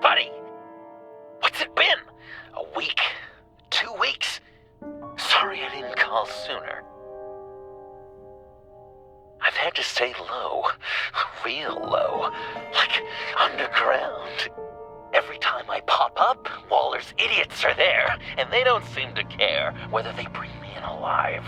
Buddy, what's it been? A week? 2 weeks? Sorry I didn't call sooner. I've had to stay low, real low, like underground. Every time I pop up, Waller's idiots are there, and they don't seem to care whether they bring me in alive.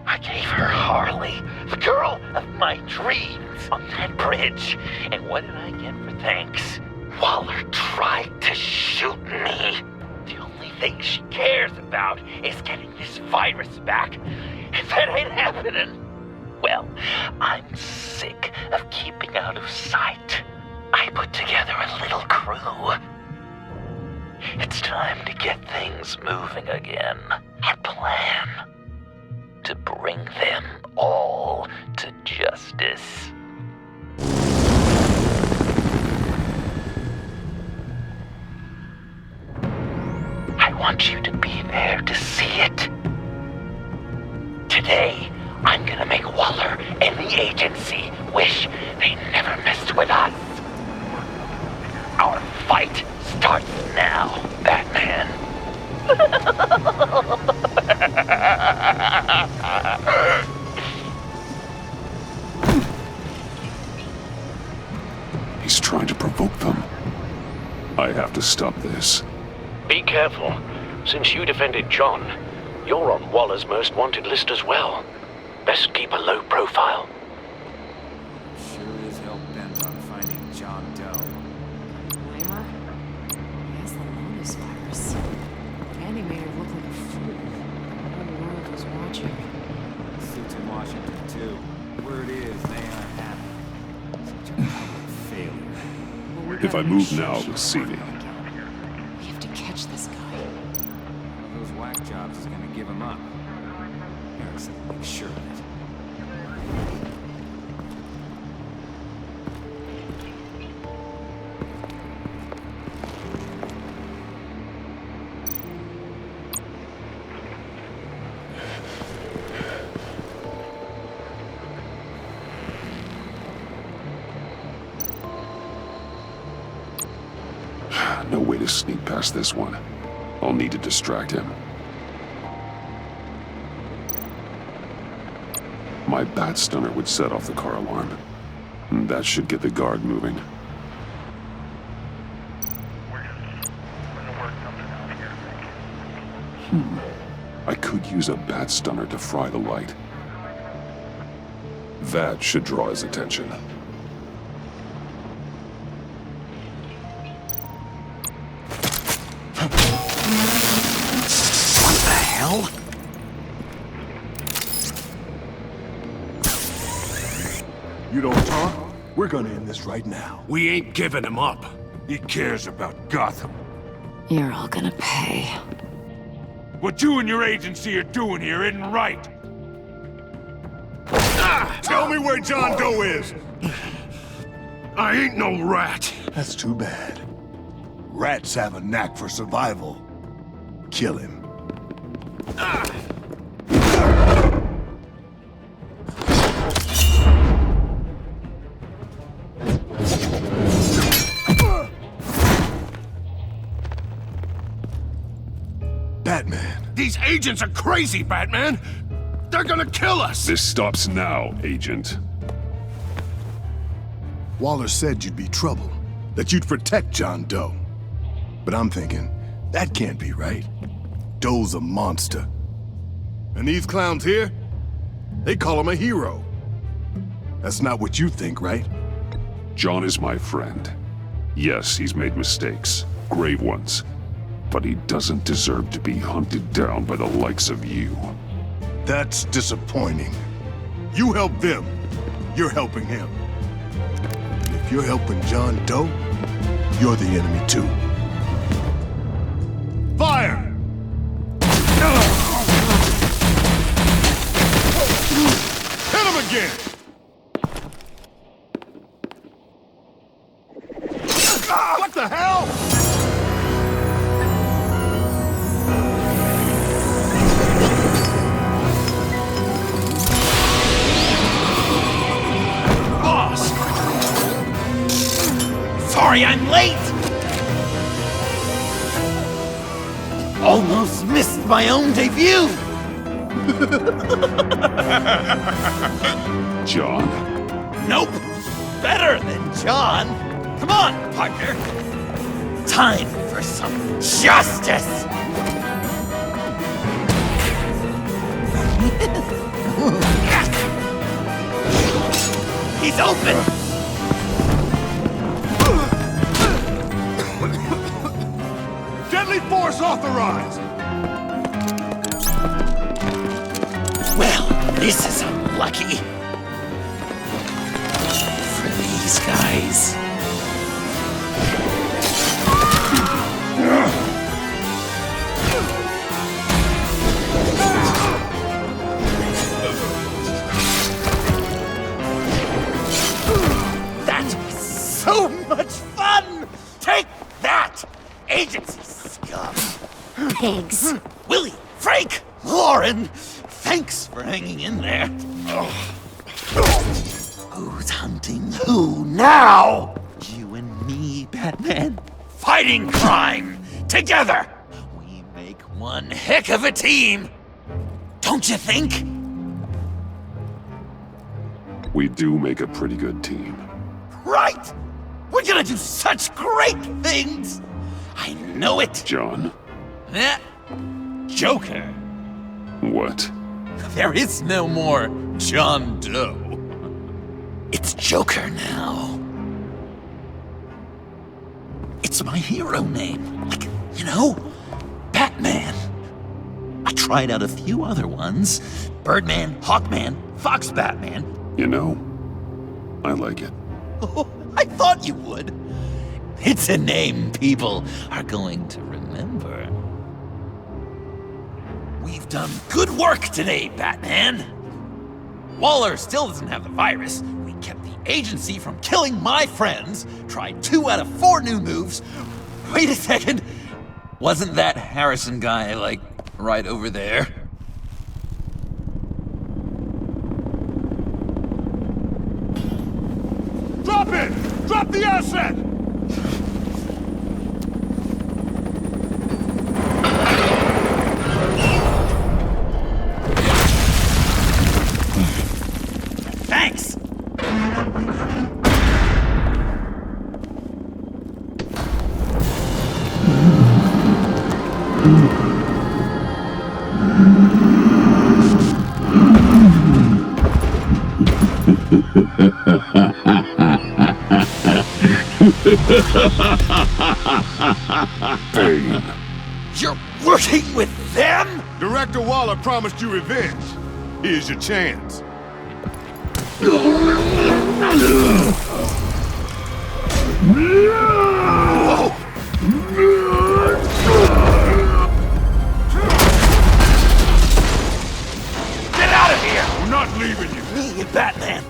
I gave her Harley, the girl of my dreams, on that bridge, and what did I get for thanks? Waller tried to shoot me. The only thing she cares about is getting this virus back, and that ain't happening. Well, I'm sick of keeping out of sight. I put together a little crew. It's time to get things moving again. A plan to bring them all to justice. I want you to be there to see it. Today, I'm gonna make Waller and the agency wish they never messed with us. Our fight starts now, Batman. He's trying to provoke them. I have to stop this. Be careful. Since you defended John, you're on Waller's most wanted list as well. Best keep a low profile. Sure is hell bent on finding John Doe. Blame her? He has the Lotus virus. Andy made her look like a fool. The whole world was watching. Suits in Washington, too. Word is they aren't happy. Such a public failure. But we If gotta I make move sure now, she we'll see me. We have to catch this guy. One of those whack jobs is gonna give him up. Eric said to make sure of it. No way to sneak past this one. I'll need to distract him. My bat stunner would set off the car alarm. That should get the guard moving. I could use a bat stunner to fry the light. That should draw his attention. What the hell? You don't talk? We're gonna end this right now. We ain't giving him up. He cares about Gotham. You're all gonna pay. What you and your agency are doing here isn't right. Tell me where John Doe is! I ain't no rat. That's too bad. Rats have a knack for survival. Kill him. Batman. These agents are crazy, Batman. They're gonna kill us. This stops now, Agent. Waller said you'd be trouble, that you'd protect John Doe. But I'm thinking, that can't be right. Doe's a monster. And these clowns here, they call him a hero. That's not what you think, right? John is my friend. Yes, he's made mistakes, grave ones. But he doesn't deserve to be hunted down by the likes of you. That's disappointing. You help them, you're helping him. And if you're helping John Doe, you're the enemy too. Fire! Hit him again! What the hell? Sorry I'm late! Almost missed my own debut! John? Nope! Better than John! Come on, partner! Time for some justice! He's open! Deadly force authorized! Well, this is unlucky. For these guys. That was so much fun! Take that, agency scum! Pigs. Willie, Frank, Lauren, thanks for hanging in there. Who's hunting who now? You and me, Batman. Fighting crime together. We make one heck of a team. Don't you think? We do make a pretty good team. Right. We're gonna do such great things. I know it. John? Eh? Joker. What? There is no more John Doe. It's Joker now. It's my hero name. Like, you know, Batman. I tried out a few other ones. Birdman, Hawkman, Fox Batman. You know, I like it. Oh, I thought you would. It's a name people are going to remember. We've done good work today, Batman. Waller still doesn't have the virus. We kept the agency from killing my friends, tried 2 out of 4 new moves. Wait a second. Wasn't that Harrison guy, like, right over there? Drop it! Drop the asset! Thanks! Bane. You're working with them? Director Waller promised you revenge. Here's your chance. Get out of here! I'm not leaving you. Me and Batman,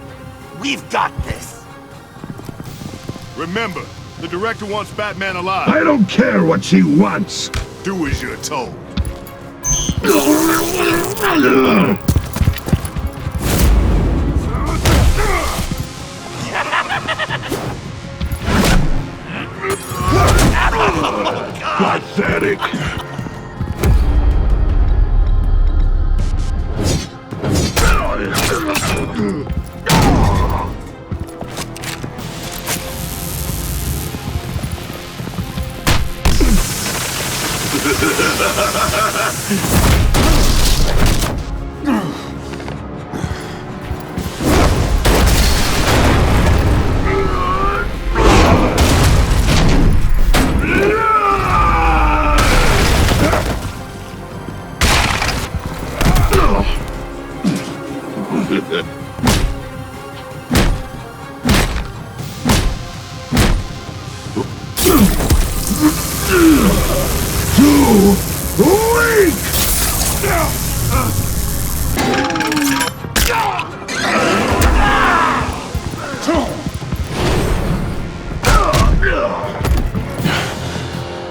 we've got this. Remember, the director wants Batman alive. I don't care what she wants. Do as you're told. Pathetic.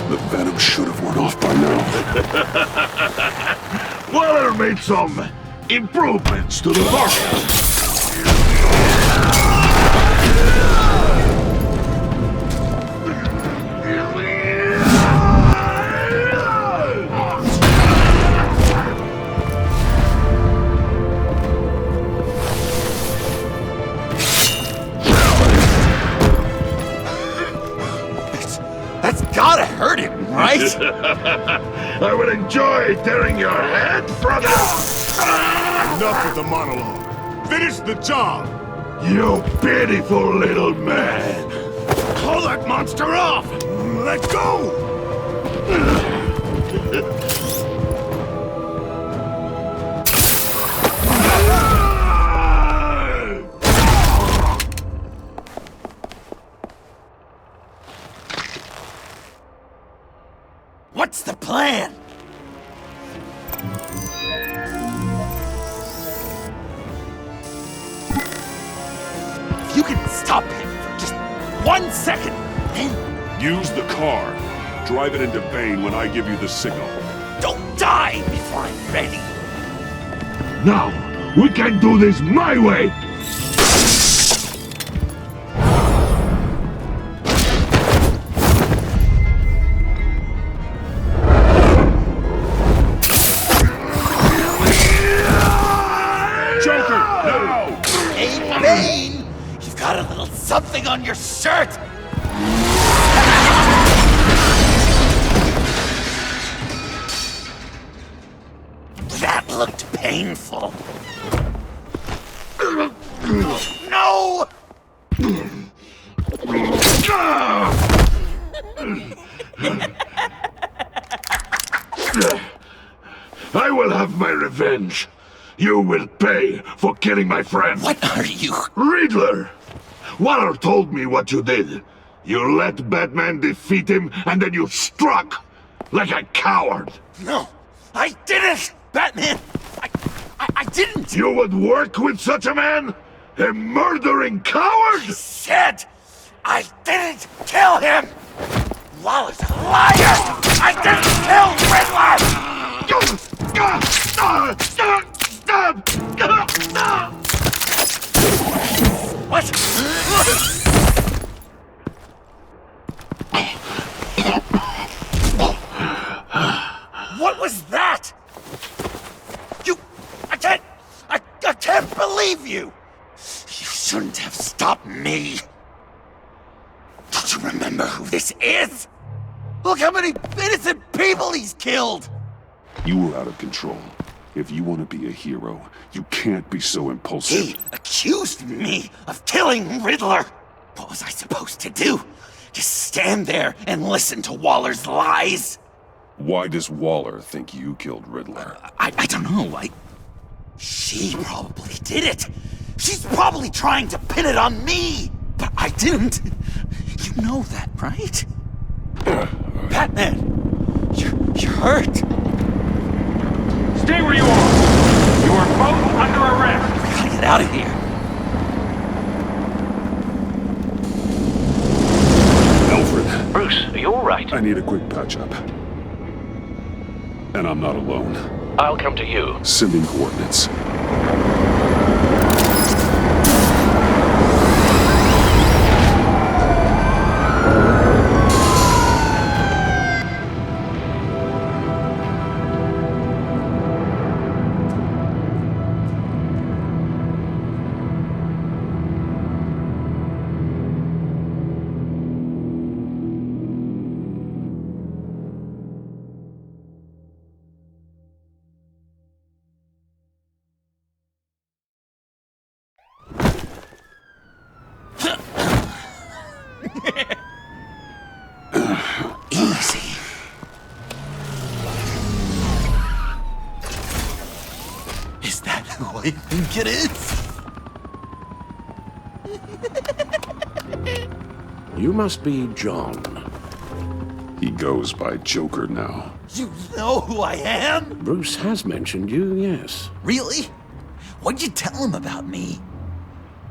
The venom should have worn off by now. Waller made some improvements to the bottle. That's gotta hurt him, right? I would enjoy tearing your head from you! Enough with the monologue. Finish the job! You pitiful little man! Call that monster off! Let go! What's the plan? If you can stop him for just 1 second, then Use the car. Drive it into Bane when I give you the signal. don't die before I'm ready. Now, we can do this my way! Joker, now! Hey, Bane! You've got a little something on your shirt! That looked painful. No! I will have my revenge. You will pay for killing my friend. What are you? Riddler! Waller told me what you did. You let Batman defeat him, and then you struck like a coward. No, I didn't! Batman! I didn't! You would work with such a man? A murdering coward? Said I didn't kill him! Waller's a liar! I didn't kill Riddler! What? What was that? I can't believe you! You shouldn't have stopped me. Don't you remember who this is? Look how many innocent people he's killed! You were out of control. If you want to be a hero, you can't be so impulsive. He accused me of killing Riddler. What was I supposed to do? Just stand there and listen to Waller's lies? Why does Waller think you killed Riddler? I don't know. She probably did it. She's probably trying to pin it on me. But I didn't. You know that, right? Batman, you're hurt. Stay where you are! You are both under arrest! We gotta get out of here. Alfred, Bruce, are you alright? I need a quick patch-up. And I'm not alone. I'll come to you. Sending coordinates. Easy. Is that who I think it is? You must be John. He goes by Joker now. You know who I am? Bruce has mentioned you, yes. Really? What'd you tell him about me?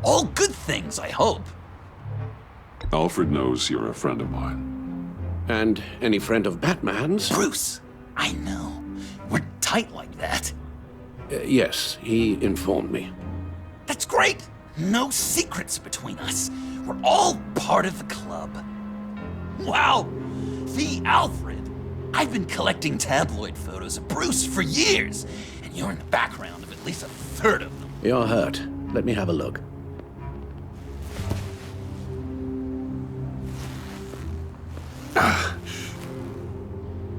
All good things, I hope. Alfred knows you're a friend of mine. And any friend of Batman's? Bruce, I know. We're tight like that. Yes, he informed me. That's great. No secrets between us. We're all part of the club. Wow, the Alfred. I've been collecting tabloid photos of Bruce for years, and you're in the background of at least a third of them. You're hurt. Let me have a look.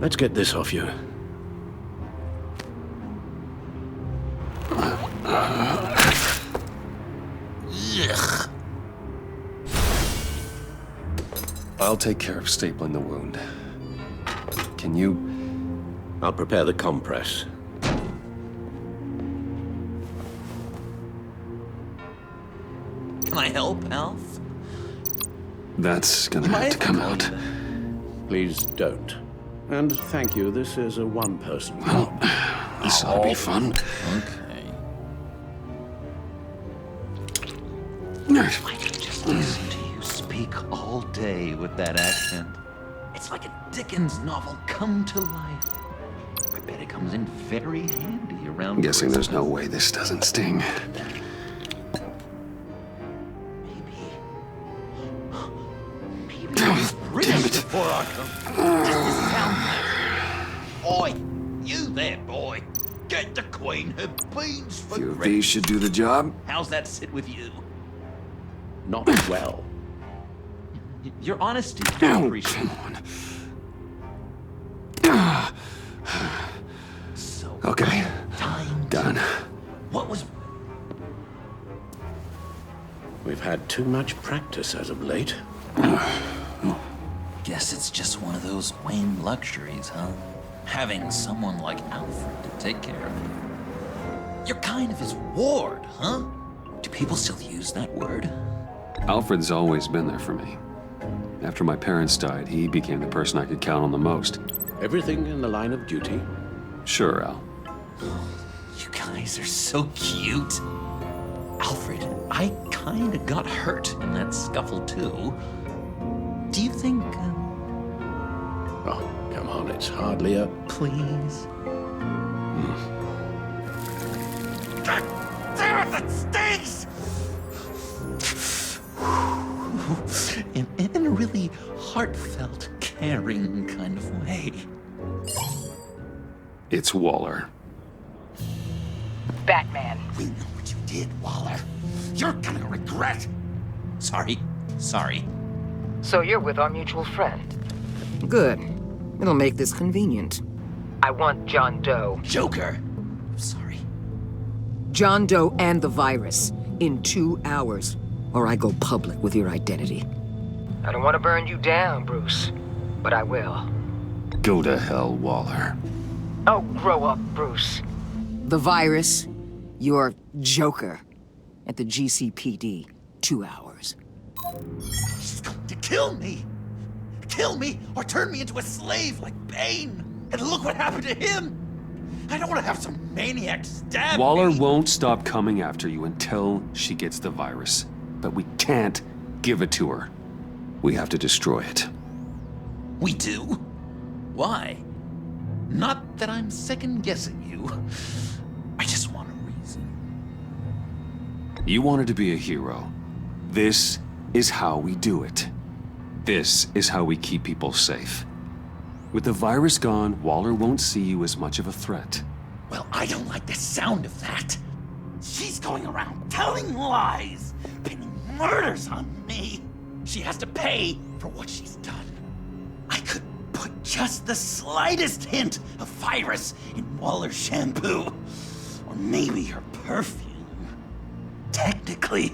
Let's get this off you. Ugh. I'll take care of stapling the wound. Can you? I'll prepare the compress. Can I help, Alf? That's gonna have to come out. Please don't. And thank you, this is a one-person job. This ought to be fun. Okay. I could just listen to you speak all day with that accent. It's like a Dickens novel come to life. I bet it comes in very handy around I'm guessing there's no Christmas. way this doesn't sting. Maybe he's rich before I come. Does this sound like... Oi! You there, boy! Get the Queen her beans for Few of breakfast. these should do the job. How's that sit with you? Not well. Your honesty. Oh, appreciate. come on. So Okay, time done. What was... We've had too much practice as of late. Guess it's just one of those Wayne luxuries, huh? Having someone like Alfred to take care of you. You're kind of his ward, huh? Do people still use that word? Alfred's always been there for me. After my parents died, he became the person I could count on the most. Everything in the line of duty. Sure, Al. You guys are so cute. Alfred, I kinda got hurt in that scuffle too. Do you think, Oh, come on, it's hardly a... please? God damn it, that stings! in a really heartfelt, caring kind of way. It's Waller. Batman. We know what you did, Waller. You're gonna regret. Sorry. So you're with our mutual friend. Good. It'll make this convenient. I want John Doe. Joker. Sorry. John Doe and the virus in 2 hours, or I go public with your identity. I don't want to burn you down, Bruce, but I will. Go to hell, Waller. Oh, grow up, Bruce. The virus, your Joker, at the GCPD, 2 hours. She's going to kill me. Kill me or turn me into a slave like Bane. And look what happened to him. I don't want to have some maniac stab Waller me. won't stop coming after you until she gets the virus. But we can't give it to her. We have to destroy it. We do? Why? Not that I'm second-guessing you. I just want a reason. You wanted to be a hero. This is how we do it. This is how we keep people safe. With the virus gone, Waller won't see you as much of a threat. Well, I don't like the sound of that. She's going around telling lies, pinning murders on me. She has to pay for what she's done. I could put just the slightest hint of virus in Waller's shampoo. Or maybe her perfume. Technically,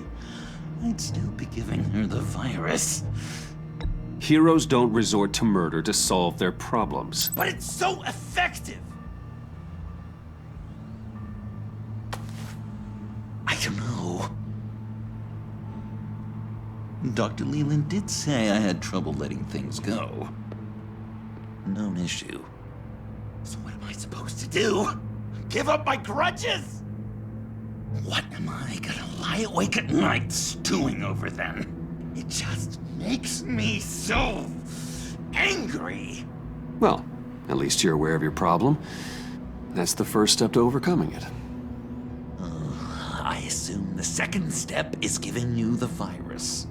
I'd still be giving her the virus. Heroes don't resort to murder to solve their problems. But it's so effective! I don't know. Dr. Leland did say I had trouble letting things go. Known issue. So what am I supposed to do? Give up my grudges? What am I gonna lie awake at night stewing over then? It just makes me so angry. Well, at least you're aware of your problem. That's the first step to overcoming it. I assume the second step is giving you the virus.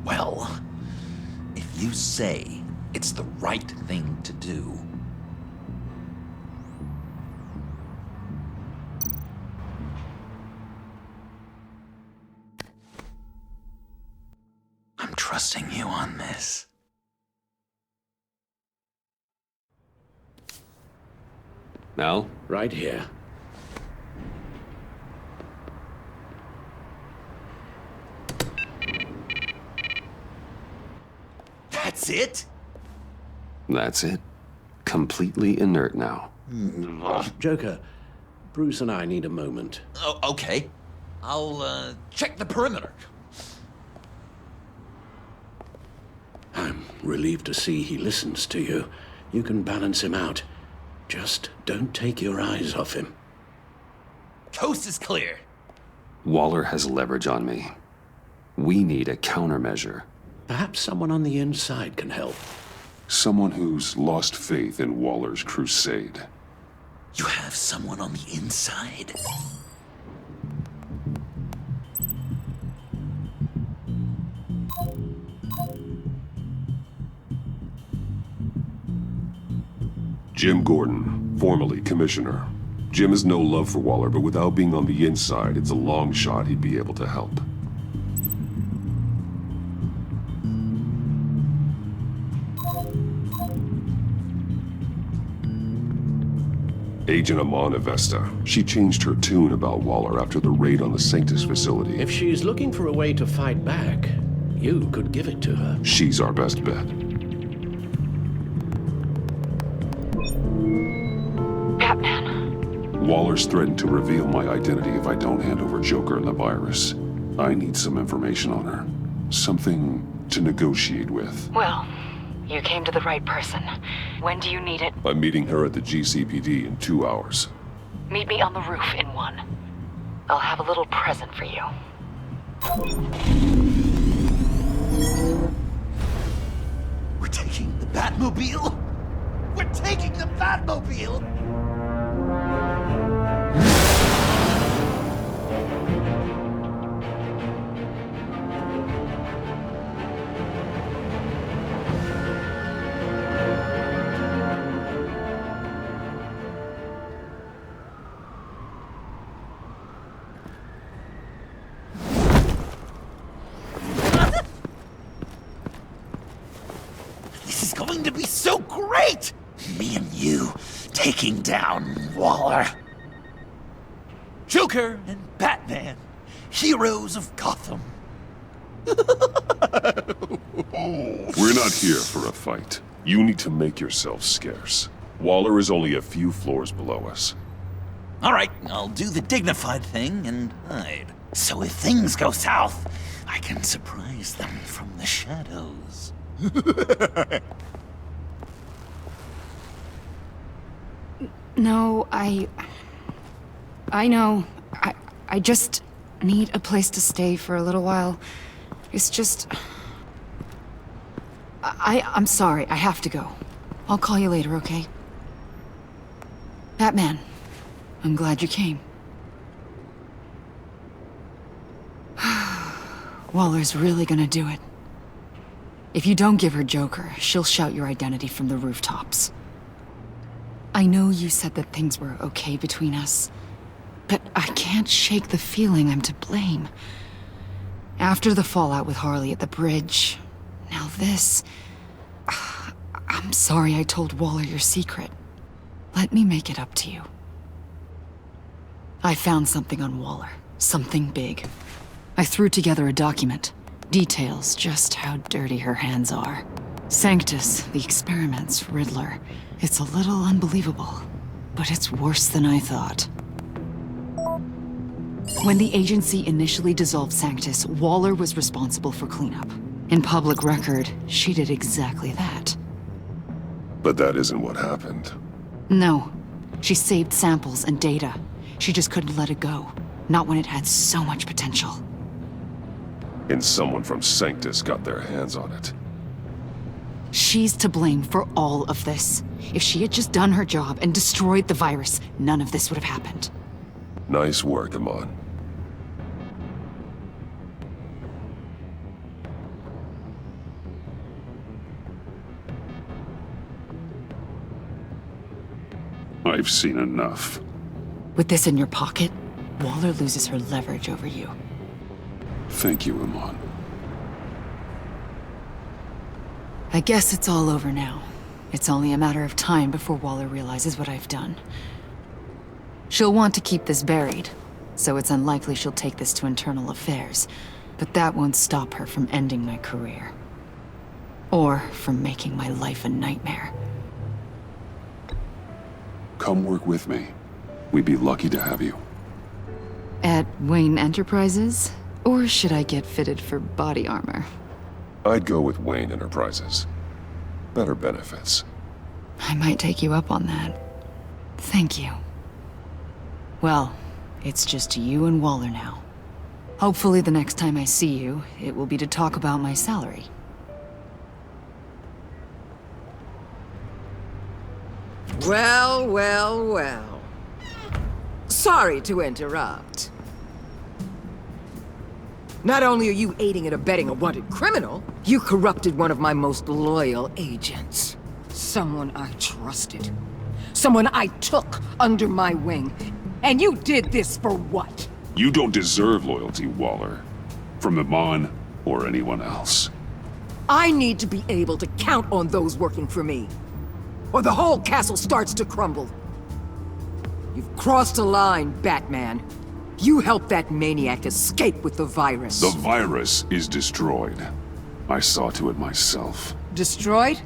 Well, if you say it's the right thing to do, I'm trying. trusting you on this. Al? Right here. That's it? That's it. Completely inert now. Joker, Bruce and I need a moment. Oh, okay. I'll, check the perimeter. I'm relieved to see he listens to you. You can balance him out. Just don't take your eyes off him. Coast is clear. Waller has leverage on me. We need a countermeasure. Perhaps someone on the inside can help. Someone who's lost faith in Waller's crusade. You have someone on the inside? Jim Gordon, formerly commissioner. Jim has no love for Waller, but without being on the inside, it's a long shot he'd be able to help. Agent Amana Vesta. She changed her tune about Waller after the raid on the Sanctus facility. If she's looking for a way to fight back, you could give it to her. She's our best bet. Batman. Waller's threatened to reveal my identity if I don't hand over Joker and the virus. I need some information on her. Something to negotiate with. Well, you came to the right person. When do you need it? I'm meeting her at the GCPD in 2 hours. Meet me on the roof in 1. I'll have a little present for you. We're taking the Batmobile? We're taking the Batmobile! This is going to be so great! Me and you taking down Waller. Joker and Batman, heroes of Gotham. We're not here for a fight. You need to make yourself scarce. Waller is only a few floors below us. All right, I'll do the dignified thing and hide. So if things go south, I can surprise them from the shadows. No, I know. I just need a place to stay for a little while. It's just... I'm sorry, I have to go. I'll call you later, okay? Batman, I'm glad you came. Waller's really gonna do it. If you don't give her Joker, she'll shout your identity from the rooftops. I know you said that things were okay between us, but I can't shake the feeling I'm to blame. After the fallout with Harley at the bridge, now this... I'm sorry I told Waller your secret. Let me make it up to you. I found something on Waller, something big. I threw together a document, details just how dirty her hands are. Sanctus, the experiments, Riddler. It's a little unbelievable, but it's worse than I thought. When the agency initially dissolved Sanctus, Waller was responsible for cleanup. In public record, she did exactly that. But that isn't what happened. No. She saved samples and data. She just couldn't let it go. Not when it had so much potential. And someone from Sanctus got their hands on it. She's to blame for all of this. If she had just done her job and destroyed the virus, none of this would have happened. Nice work, Amon. I've seen enough. With this in your pocket, Waller loses her leverage over you. Thank you, Amon. I guess it's all over now. It's only a matter of time before Waller realizes what I've done. She'll want to keep this buried, so it's unlikely she'll take this to internal affairs. But that won't stop her from ending my career. Or from making my life a nightmare. Come work with me. We'd be lucky to have you. At Wayne Enterprises? Or should I get fitted for body armor? I'd go with Wayne Enterprises. Better benefits. I might take you up on that. Thank you. Well, it's just you and Waller now. Hopefully the next time I see you, it will be to talk about my salary. Well, well, well. Sorry to interrupt. Not only are you aiding and abetting a wanted criminal, you corrupted one of my most loyal agents. Someone I trusted. Someone I took under my wing. And you did this for what? You don't deserve loyalty, Waller. From Iman or anyone else. I need to be able to count on those working for me. Or the whole castle starts to crumble. You've crossed a line, Batman. You helped that maniac escape with the virus. The virus is destroyed. I saw to it myself. Destroyed?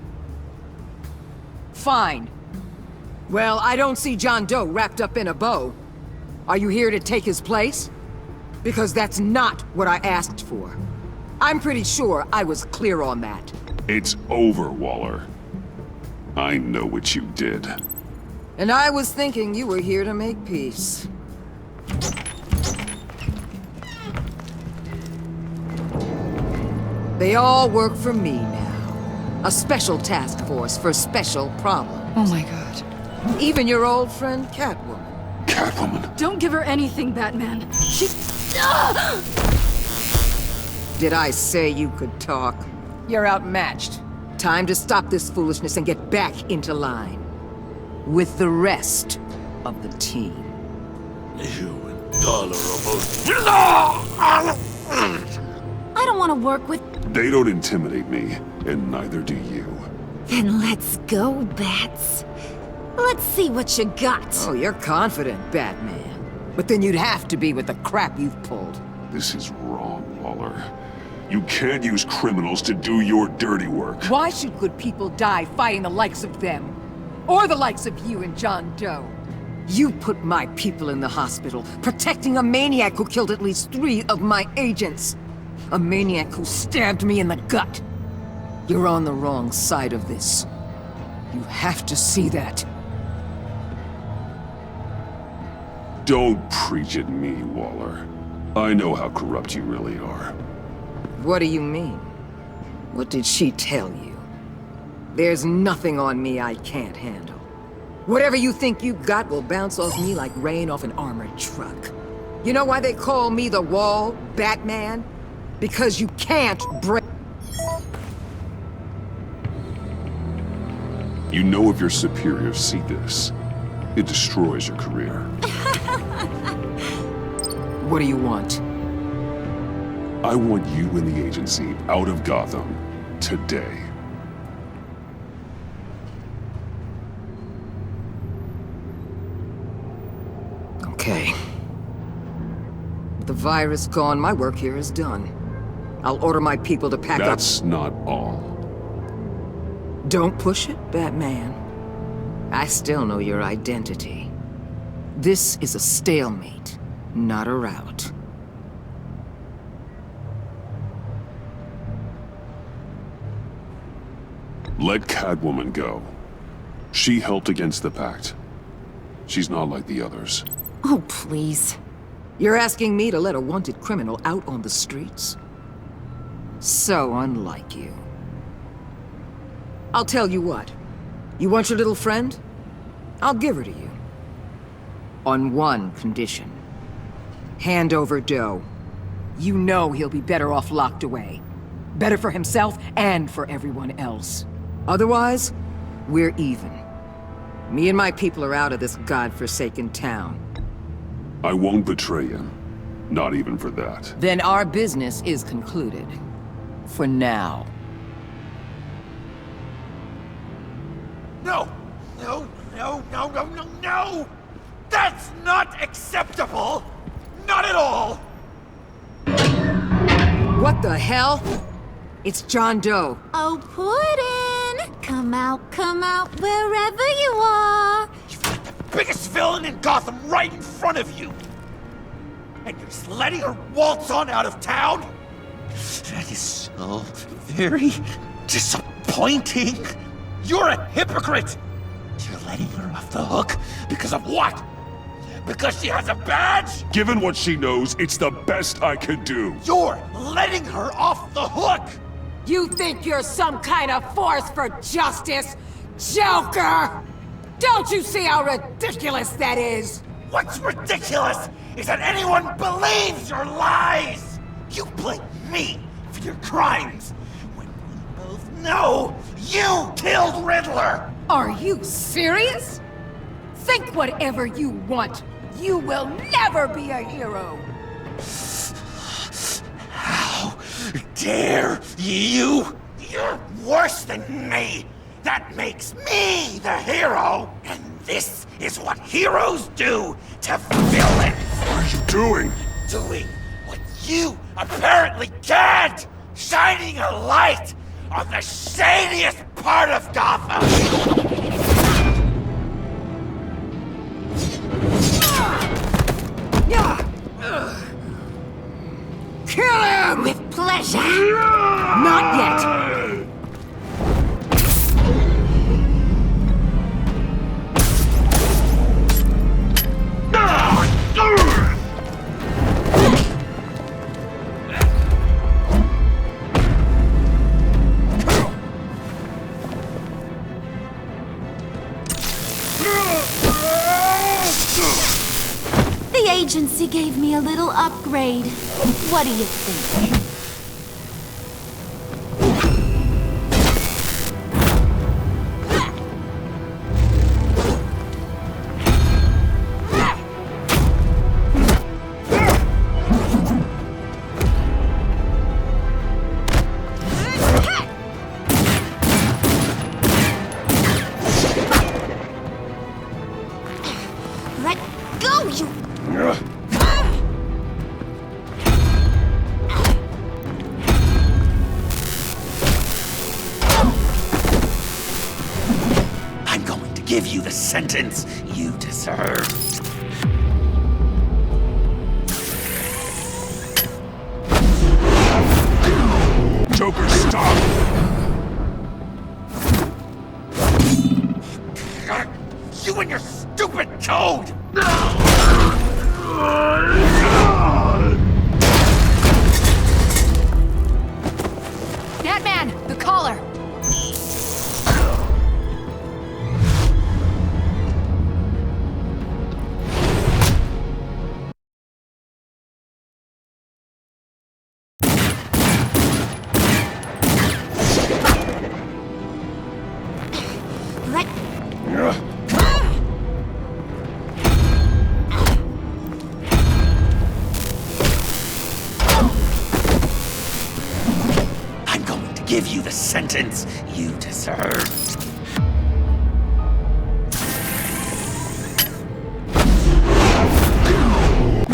Fine. Well, I don't see John Doe wrapped up in a bow. Are you here to take his place? Because that's not what I asked for. I'm pretty sure I was clear on that. It's over, Waller. I know what you did. And I was thinking you were here to make peace. They all work for me now. A special task force for special problems. Oh my god. Even your old friend Catwoman. Catwoman? Don't give her anything, Batman. She's... Did I say you could talk? You're outmatched. Time to stop this foolishness and get back into line. With the rest of the team. You intolerable... I don't want to work with... They don't intimidate me, and neither do you. Then let's go, Bats. Let's see what you got. Oh, you're confident, Batman. But then you'd have to be with the crap you've pulled. This is wrong, Waller. You can't use criminals to do your dirty work. Why should good people die fighting the likes of them? Or the likes of you and John Doe? You put my people in the hospital, protecting a maniac who killed at least 3 of my agents. A maniac who stabbed me in the gut. You're on the wrong side of this. You have to see that. Don't preach at me, Waller. I know how corrupt you really are. What do you mean? What did she tell you? There's nothing on me I can't handle. Whatever you think you got will bounce off me like rain off an armored truck. You know why they call me the Wall, Batman? Because you can't break... You know if your superiors see this, it destroys your career. What do you want? I want you and the agency out of Gotham today. Okay. With the virus gone, my work here is done. I'll order my people to pack up... That's not all. Don't push it, Batman. I still know your identity. This is a stalemate, not a rout. Let Catwoman go. She helped against the Pact. She's not like the others. Oh, please. You're asking me to let a wanted criminal out on the streets? So unlike you. I'll tell you what. You want your little friend? I'll give her to you. On one condition. Hand over Doe. You know he'll be better off locked away. Better for himself and for everyone else. Otherwise, we're even. Me and my people are out of this godforsaken town. I won't betray him. Not even for that. Then our business is concluded. For now. No! No, no, no, no, no, no! That's not acceptable! Not at all! What the hell? It's John Doe. Oh, Puddin'! Come out, wherever you are! You've got the biggest villain in Gotham right in front of you! And you're just letting her waltz on out of town? That is so very disappointing! You're a hypocrite! You're letting her off the hook because of what? Because she has a badge? Given what she knows, it's the best I can do. You're letting her off the hook! You think you're some kind of force for justice, Joker? Don't you see how ridiculous that is? What's ridiculous is that anyone believes your lies! You blame me for your crimes, when we both know you killed Riddler! Are you serious? Think whatever you want. You will never be a hero. How dare you? You're worse than me! That makes me the hero! And this is what heroes do to villains! What are you doing? Doing what you apparently can't! Shining a light on the shadiest part of Gotham! Kill him! With pleasure! Not yet! The agency gave me a little upgrade. What do you think? Let go, you... I'm going to give you the sentence you deserve. Joker, stop! You and your stupid code! Batman, the collar! Let... I'm going to give you the sentence you deserve.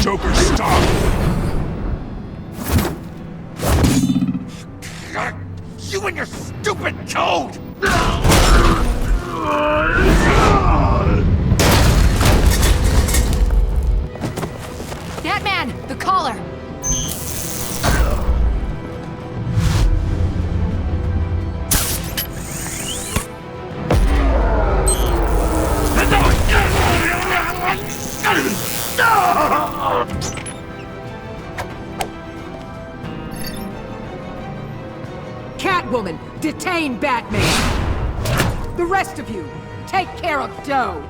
Joker, stop! You and your stupid code! Batman, the collar! Catwoman, detain Batman! The rest of you, take care of Doe!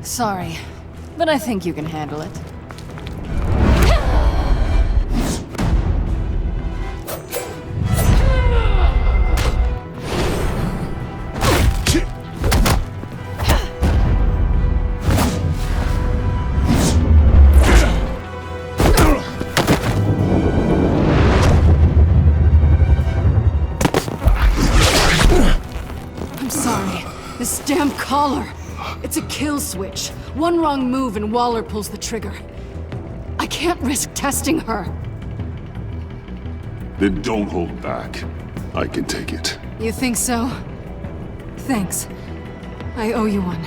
Sorry, but I think you can handle it. damn collar! It's a kill switch. One wrong move and Waller pulls the trigger. I can't risk testing her. Then don't hold back. I can take it. You think so? Thanks. I owe you one.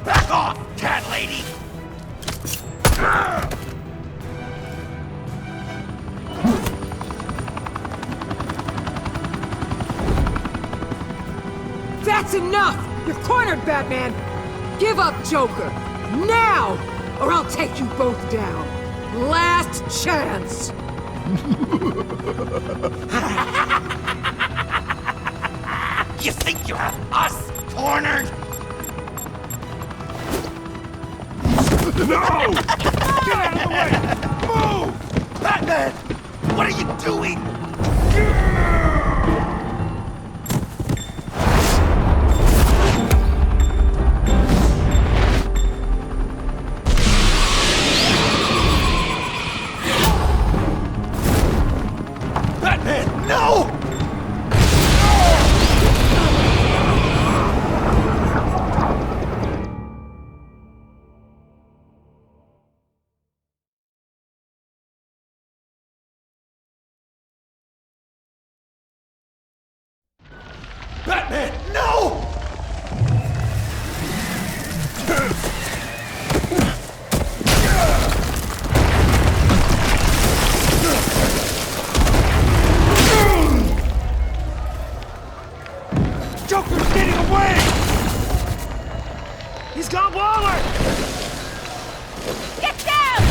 Back off, cat lady! That's enough! You're cornered, Batman! Give up, Joker! Now! Or I'll take you both down! Last chance! You think you have us cornered? No! Get out of the way! Move! Batman! What are you doing? Batman, no! Batman, no! Joker's getting away! He's got Waller! Get down!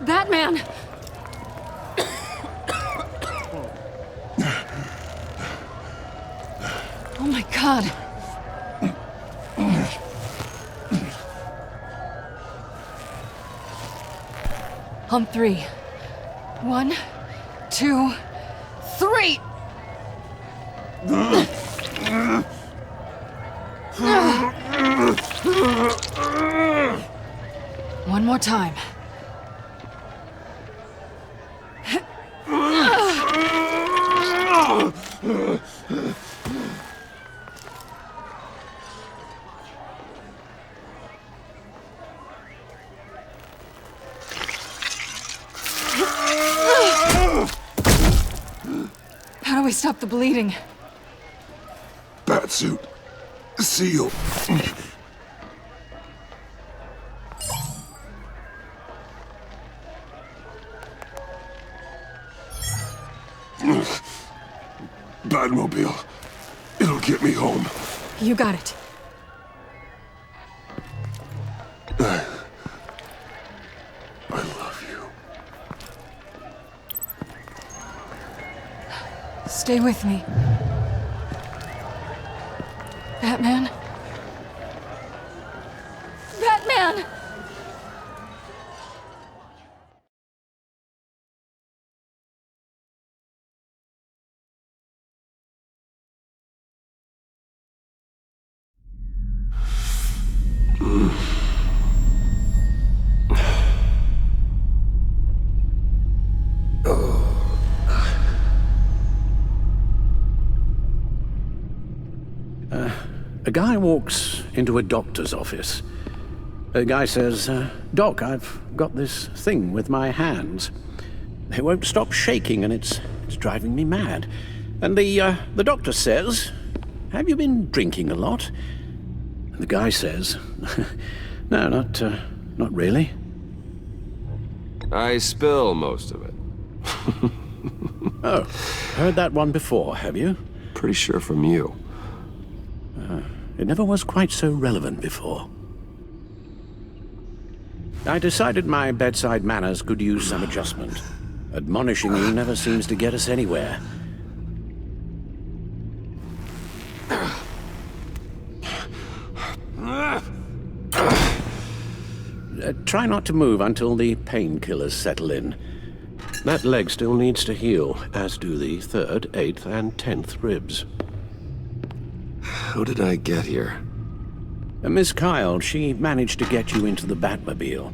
Batman! Oh my God. On three. 1, 2, 3! One more time. How do we stop the bleeding? Batsuit. Seal. Batmobile. It'll get me home. You got it. I love you. Stay with me. Batman? Batman! A guy walks into a doctor's office. The guy says, Doc, I've got this thing with my hands. They won't stop shaking and it's driving me mad. And the doctor says, have you been drinking a lot? And the guy says, no, not really. I spill most of it. Oh, heard that one before, have you? Pretty sure from you. It never was quite so relevant before. I decided my bedside manners could use some adjustment. Admonishing you never seems to get us anywhere. Try not to move until the painkillers settle in. That leg still needs to heal, as do the 3rd, 8th, and 10th ribs. How did I get here? Miss Kyle, she managed to get you into the Batmobile.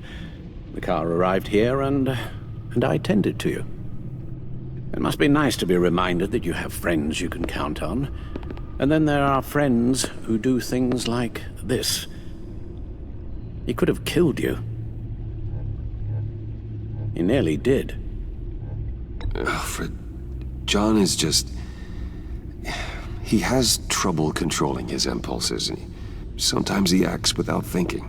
The car arrived here, and I tended to you. It must be nice to be reminded that you have friends you can count on. And then there are friends who do things like this. He could have killed you. He nearly did. Alfred, John is just... He has trouble controlling his impulses. Sometimes he acts without thinking.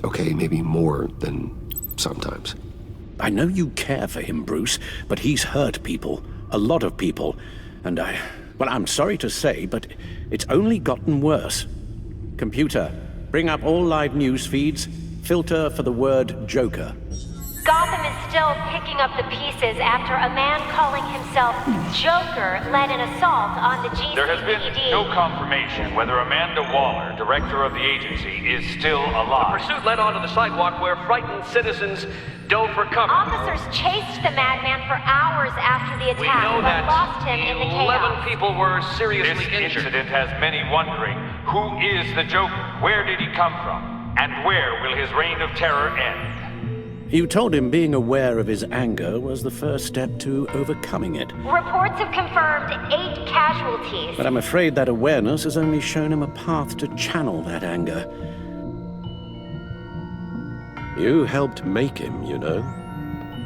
Okay, maybe more than sometimes. I know you care for him, Bruce, but he's hurt people. A lot of people. And well, I'm sorry to say, but it's only gotten worse. Computer, bring up all live news feeds. Filter for the word Joker. Gotham is still picking up the pieces after a man calling himself Joker led an assault on the GCPD. There has been no confirmation whether Amanda Waller, director of the agency, is still alive. The pursuit led onto the sidewalk where frightened citizens dove for cover. Officers chased the madman for hours after the We attack, know but that lost him in the 11 chaos. people were seriously This injured. incident has many wondering, who is the Joker? Where did he come from? And where will his reign of terror end? You told him being aware of his anger was the first step to overcoming it. Reports have confirmed 8 casualties. But I'm afraid that awareness has only shown him a path to channel that anger. You helped make him, you know.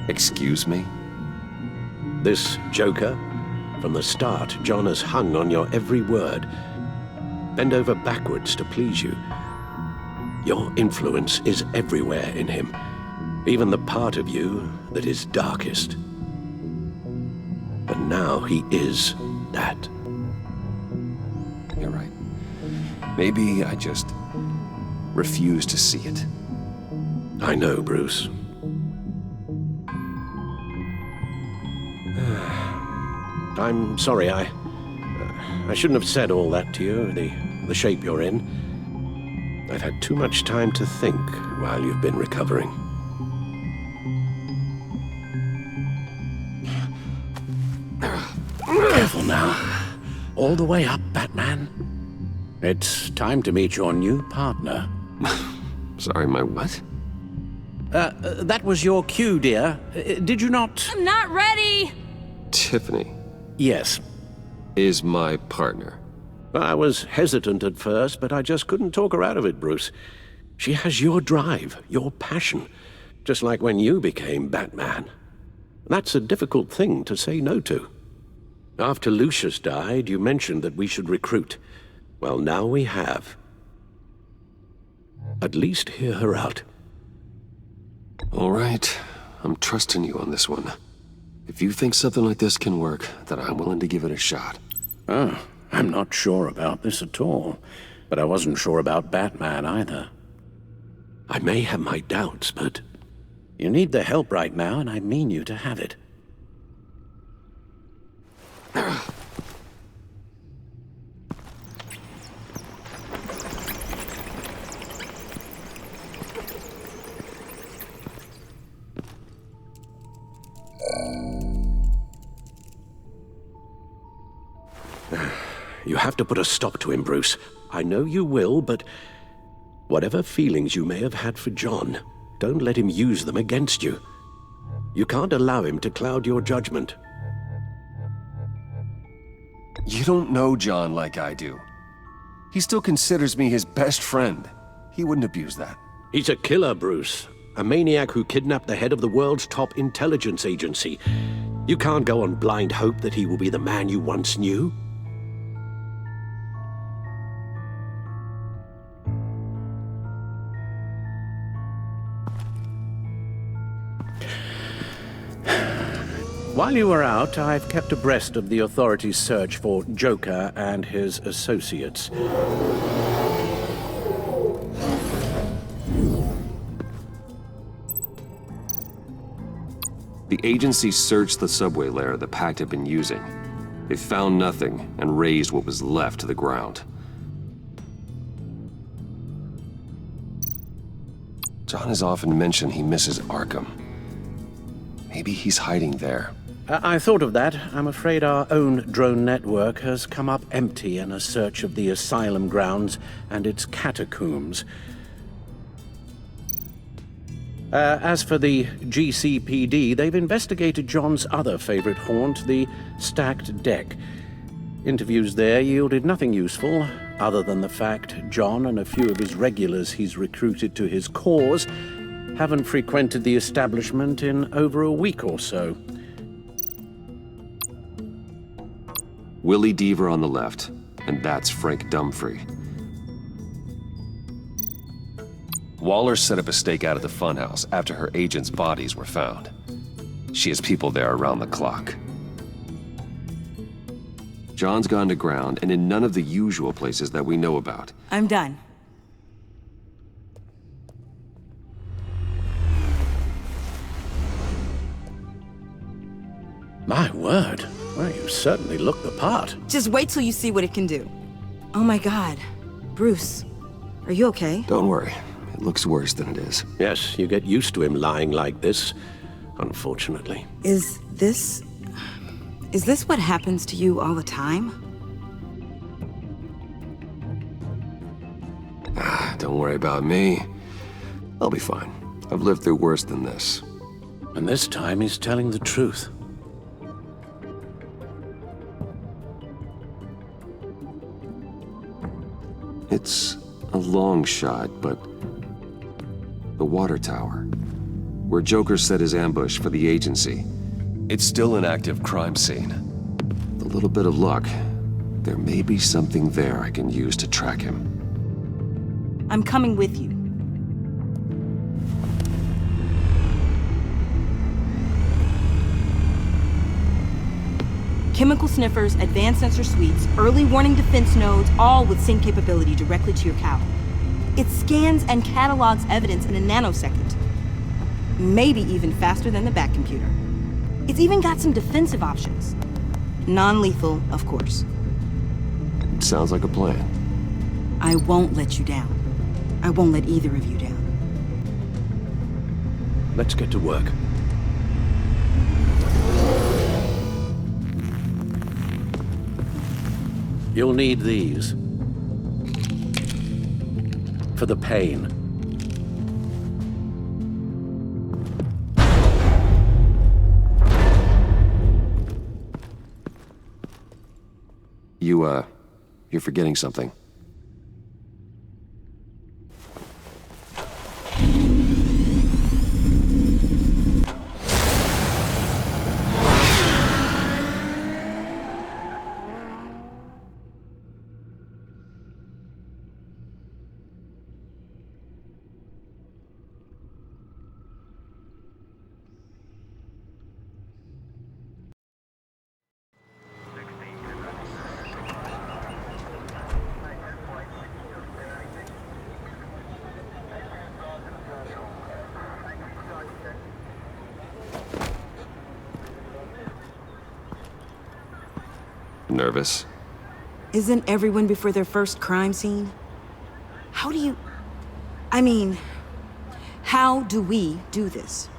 Excuse me? This Joker, from the start, John has hung on your every word. Bend over backwards to please you. Your influence is everywhere in him. Even the part of you that is darkest. And now he is that. You're right. Maybe I just refuse to see it. I know, Bruce. I'm sorry, I shouldn't have said all that to you, the shape you're in. I've had too much time to think while you've been recovering. Careful now. All the way up, Batman. It's time to meet your new partner. Sorry, my what? That was your cue, dear. Did you not... I'm not ready! Tiffany Yes. is my partner. I was hesitant at first, but I just couldn't talk her out of it, Bruce. She has your drive, your passion, just like when you became Batman. That's a difficult thing to say no to. After Lucius died, you mentioned that we should recruit. Well, now we have. At least hear her out. All right, I'm trusting you on this one. If you think something like this can work, then I'm willing to give it a shot. Oh, I'm not sure about this at all. But I wasn't sure about Batman either. I may have my doubts, but you need the help right now, and I mean you to have it. You have to put a stop to him, Bruce. I know you will, but whatever feelings you may have had for John, don't let him use them against you. You can't allow him to cloud your judgment. You don't know John like I do. He still considers me his best friend. He wouldn't abuse that. He's a killer, Bruce. A maniac who kidnapped the head of the world's top intelligence agency. You can't go on blind hope that he will be the man you once knew. While you were out, I've kept abreast of the authorities' search for Joker and his associates. The agency searched the subway lair the Pact had been using. They found nothing and razed what was left to the ground. John has often mentioned he misses Arkham. Maybe he's hiding there. I thought of that. I'm afraid our own drone network has come up empty in a search of the asylum grounds and its catacombs. As for the GCPD, they've investigated John's other favorite haunt, the stacked deck. Interviews there yielded nothing useful, other than the fact John and a few of his regulars he's recruited to his cause haven't frequented the establishment in over a week or so. Willie Deaver on the left, and that's Frank Dumfrey. Waller set up a stakeout at the funhouse after her agents' bodies were found. She has people there around the clock. John's gone to ground and in none of the usual places that we know about. I'm done. My word. Well, you certainly look the part. Just wait till you see what it can do. Oh my God. Bruce, are you okay? Don't worry. It looks worse than it is. Yes, you get used to him lying like this, unfortunately. Is this what happens to you all the time? Don't worry about me. I'll be fine. I've lived through worse than this. And this time he's telling the truth. It's a long shot, but the water tower, where Joker set his ambush for the agency, it's still an active crime scene. With a little bit of luck, there may be something there I can use to track him. I'm coming with you. Chemical sniffers, advanced sensor suites, early warning defense nodes, all with sync capability directly to your cowl. It scans and catalogs evidence in a nanosecond. Maybe even faster than the Bat computer. It's even got some defensive options. Non-lethal, of course. It sounds like a plan. I won't let you down. I won't let either of you down. Let's get to work. You'll need these. For the pain. You're forgetting something. Nervous? Isn't everyone before their first crime scene? How do we do this?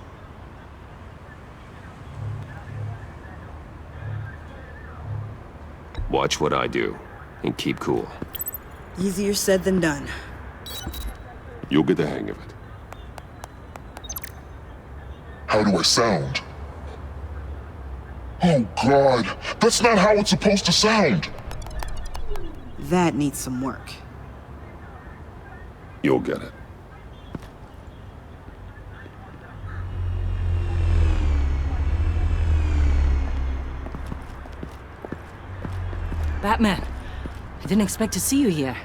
Watch what I do, and keep cool. Easier said than done. You'll get the hang of it. How do I sound? Oh God, that's not how it's supposed to sound! That needs some work. You'll get it. Batman, I didn't expect to see you here.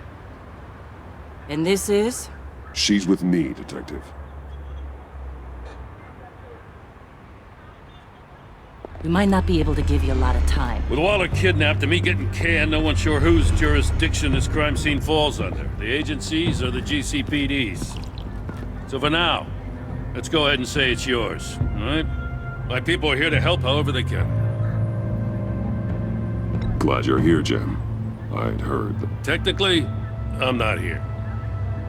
And this is? She's with me, Detective. We might not be able to give you a lot of time. With Waller kidnapped and me getting canned, no one's sure whose jurisdiction this crime scene falls under. The agencies or the GCPD's. So for now, let's go ahead and say it's yours, all right? My people are here to help however they can. Glad you're here, Jim. I'd heard that... Technically, I'm not here.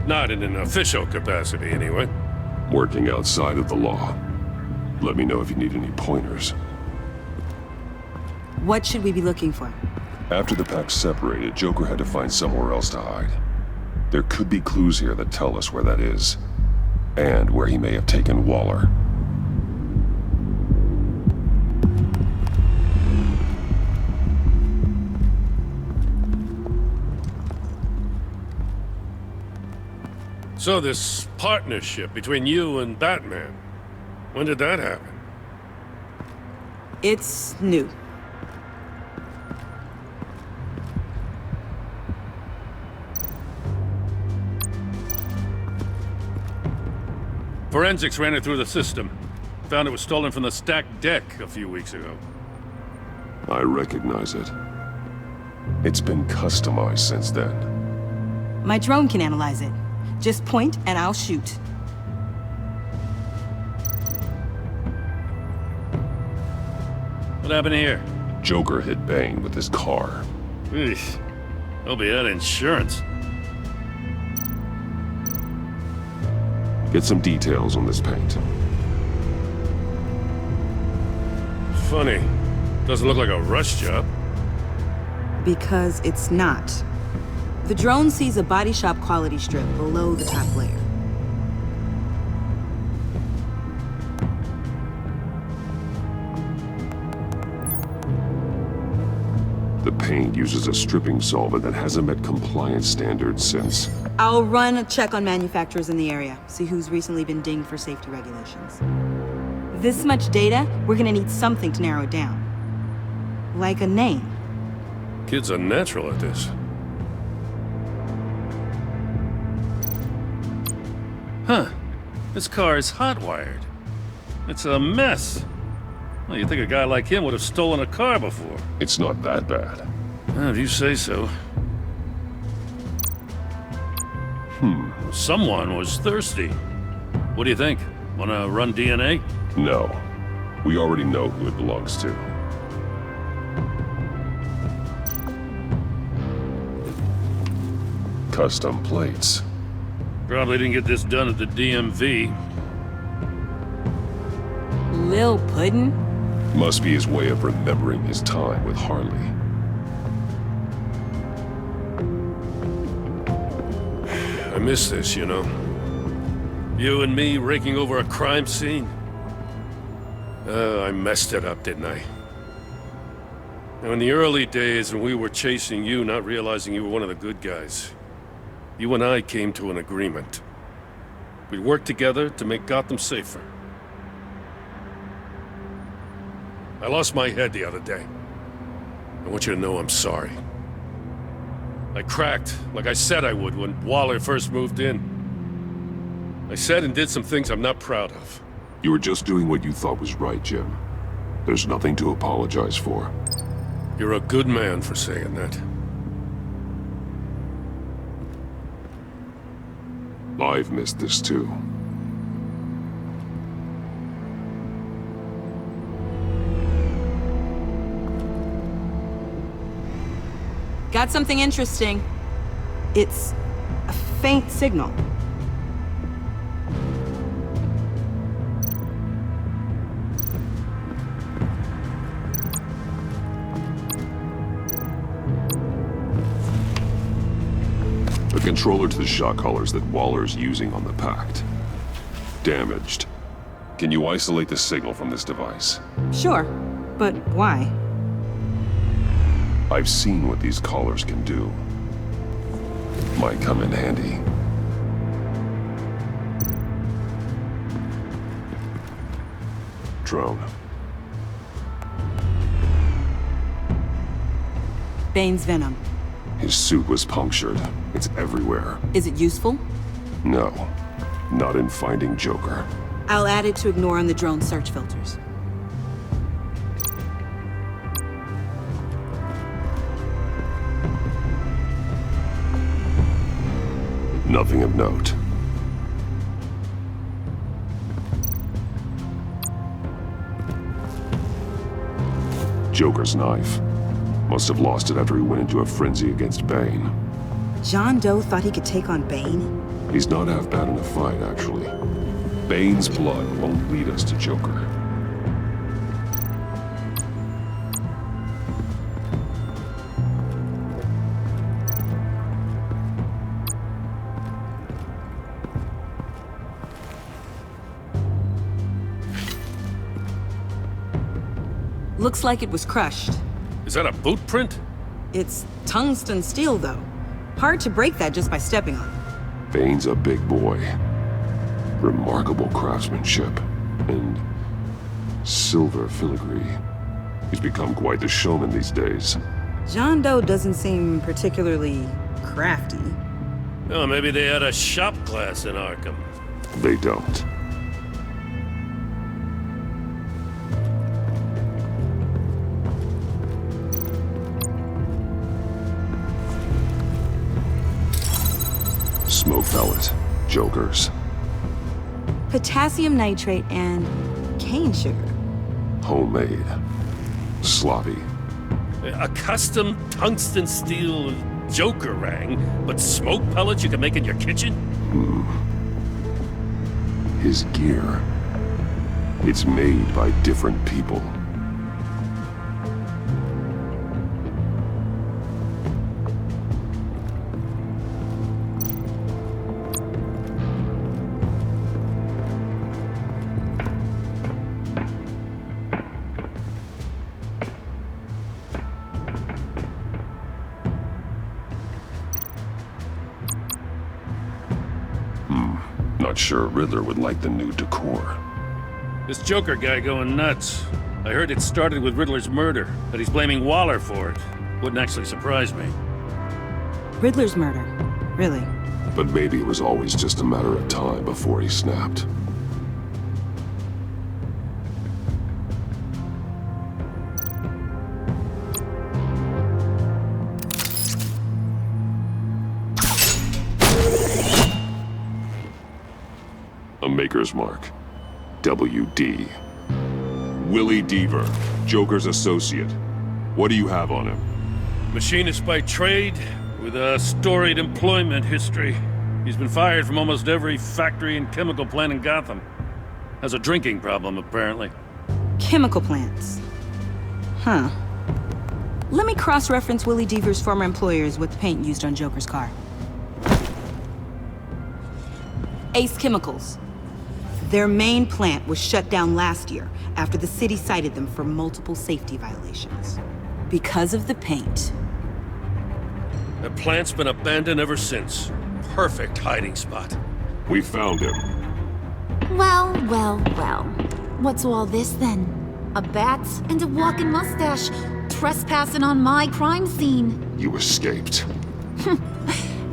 Not in an official capacity, anyway. Working outside of the law. Let me know if you need any pointers. What should we be looking for? After the pack separated, Joker had to find somewhere else to hide. There could be clues here that tell us where that is. And where he may have taken Waller. So this partnership between you and Batman, when did that happen? It's new. Forensics ran it through the system. Found it was stolen from the stacked deck a few weeks ago. I recognize it. It's been customized since then. My drone can analyze it. Just point and I'll shoot. What happened here? Joker hit Bane with his car. Eesh. Hope he had insurance. Get some details on this paint. Funny. Doesn't look like a rush job. Because it's not. The drone sees a body shop quality strip below the top layer. The paint uses a stripping solvent that hasn't met compliance standards since... I'll run a check on manufacturers in the area, see who's recently been dinged for safety regulations. This much data, we're gonna need something to narrow it down. Like a name. Kid's a natural at this. Huh. This car is hot-wired. It's a mess. Well, you'd think a guy like him would have stolen a car before. It's not that bad. Well, if you say so. Someone was thirsty. What do you think? Wanna run DNA? No. We already know who it belongs to. Custom plates. Probably didn't get this done at the DMV. Lil Puddin'? Must be his way of remembering his time with Harley. I miss this, you know. You and me raking over a crime scene. Oh, I messed it up, didn't I? Now, in the early days when we were chasing you, not realizing you were one of the good guys, you and I came to an agreement. We'd work together to make Gotham safer. I lost my head the other day. I want you to know I'm sorry. I cracked, like I said I would when Waller first moved in. I said and did some things I'm not proud of. You were just doing what you thought was right, Jim. There's nothing to apologize for. You're a good man for saying that. I've missed this too. Got something interesting. It's a faint signal. The controller to the shot collars that Waller's using on the Pact. Damaged. Can you isolate the signal from this device? Sure, but why? I've seen what these collars can do. Might come in handy. Drone. Bane's venom. His suit was punctured. It's everywhere. Is it useful? No. Not in finding Joker. I'll add it to ignore on the drone search filters. Nothing of note. Joker's knife. Must have lost it after he went into a frenzy against Bane. John Doe thought he could take on Bane? He's not half bad in a fight, actually. Bane's blood won't lead us to Joker. Looks like it was crushed. Is that a boot print? It's tungsten steel, though. Hard to break that just by stepping on it. Bane's a big boy. Remarkable craftsmanship. And silver filigree. He's become quite the showman these days. John Doe doesn't seem particularly crafty. Oh, maybe they had a shop class in Arkham. They don't. Smoke pellet. Jokers. Potassium nitrate and cane sugar. Homemade. Sloppy. A custom tungsten steel Joker rang, but smoke pellets you can make in your kitchen? His gear. It's made by different people. Not sure Riddler would like the new decor. This Joker guy going nuts. I heard it started with Riddler's murder, but he's blaming Waller for it. Wouldn't actually surprise me. Riddler's murder? Really? But maybe it was always just a matter of time before he snapped. A Maker's Mark. WD. Willie Deaver, Joker's associate. What do you have on him? Machinist by trade, with a storied employment history. He's been fired from almost every factory and chemical plant in Gotham. Has a drinking problem, apparently. Chemical plants. Huh. Let me cross-reference Willie Deaver's former employers with the paint used on Joker's car. Ace Chemicals. Their main plant was shut down last year after the city cited them for multiple safety violations. Because of the paint. The plant's been abandoned ever since. Perfect hiding spot. We found him. Well, well, well. What's all this then? A bat and a walking mustache trespassing on my crime scene. You escaped.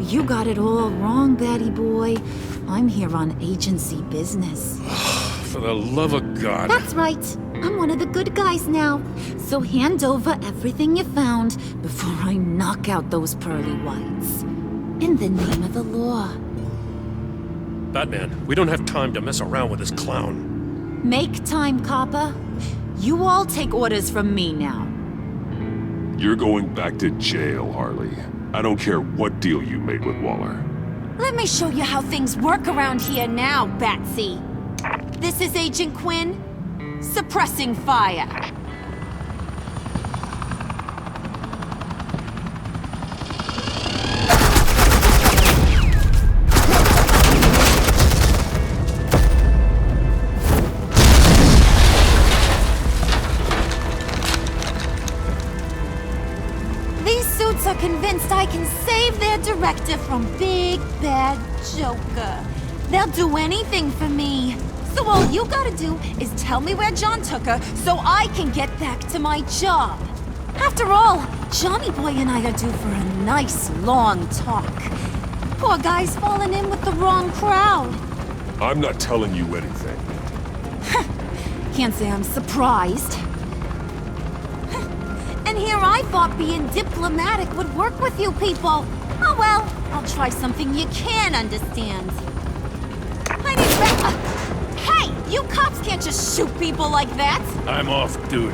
You got it all wrong, Batty boy. I'm here on agency business. For the love of God. That's right. I'm one of the good guys now. So hand over everything you found before I knock out those pearly whites. In the name of the law. Batman, we don't have time to mess around with this clown. Make time, copper. You all take orders from me now. You're going back to jail, Harley. I don't care what deal you made with Waller. Let me show you how things work around here now, Batsy. This is Agent Quinn, suppressing fire. These suits are convinced I can save their director from Big Bad Joker. They'll do anything for me. So all you gotta do is tell me where John took her so I can get back to my job. After all, Johnny Boy and I are due for a nice long talk. Poor guy's fallen in with the wrong crowd. I'm not telling you anything. Can't say I'm surprised. And here I thought being diplomatic would work with you people. Oh well, I'll try something you can understand. I need that. Hey, you cops can't just shoot people like that. I'm off duty.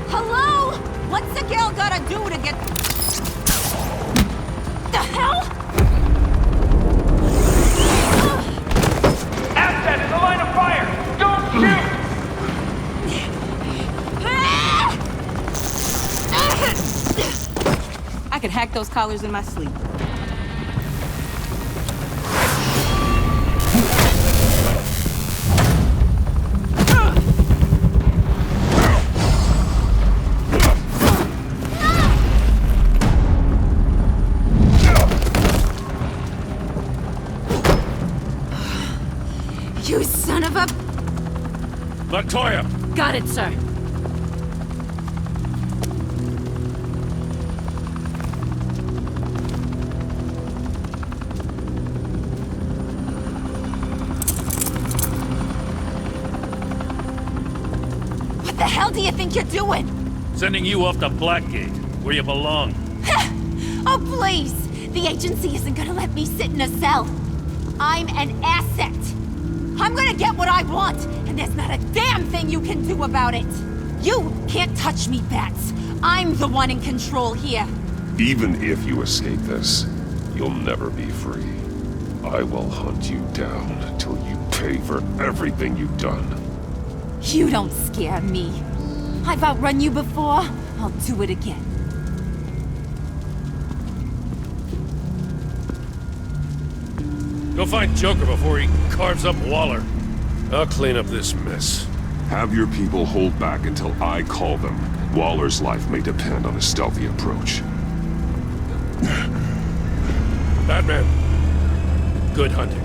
Hello? What's a girl gotta do to get... The hell? Asset in the line of fire! Don't shoot! I could hack those collars in my sleep. You son of a... Latoya! Got it, sir. What the hell do you think you're doing? Sending you off to Blackgate, where you belong. Oh, please! The agency isn't gonna let me sit in a cell. I'm an asset. I'm gonna get what I want, and there's not a damn thing you can do about it. You can't touch me, Bats. I'm the one in control here. Even if you escape this, you'll never be free. I will hunt you down till you pay for everything you've done. You don't scare me. I've outrun you before. I'll do it again. Go find Joker before he carves up Waller. I'll clean up this mess. Have your people hold back until I call them. Waller's life may depend on a stealthy approach. Batman, good hunting.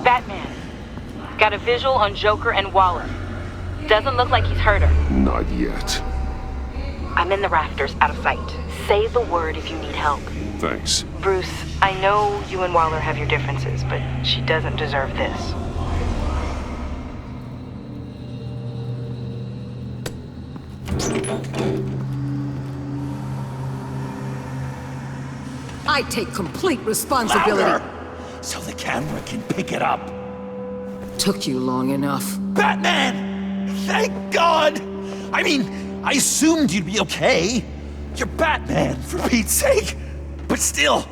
Batman. Got a visual on Joker and Waller. Doesn't look like he's hurt her. Not yet. I'm in the rafters, out of sight. Say the word if you need help. Thanks. Bruce, I know you and Waller have your differences, but she doesn't deserve this. I take complete responsibility. Louder! So the camera can pick it up. Took you long enough. Batman! Thank God! I mean, I assumed you'd be okay. You're Batman, for Pete's sake. But still,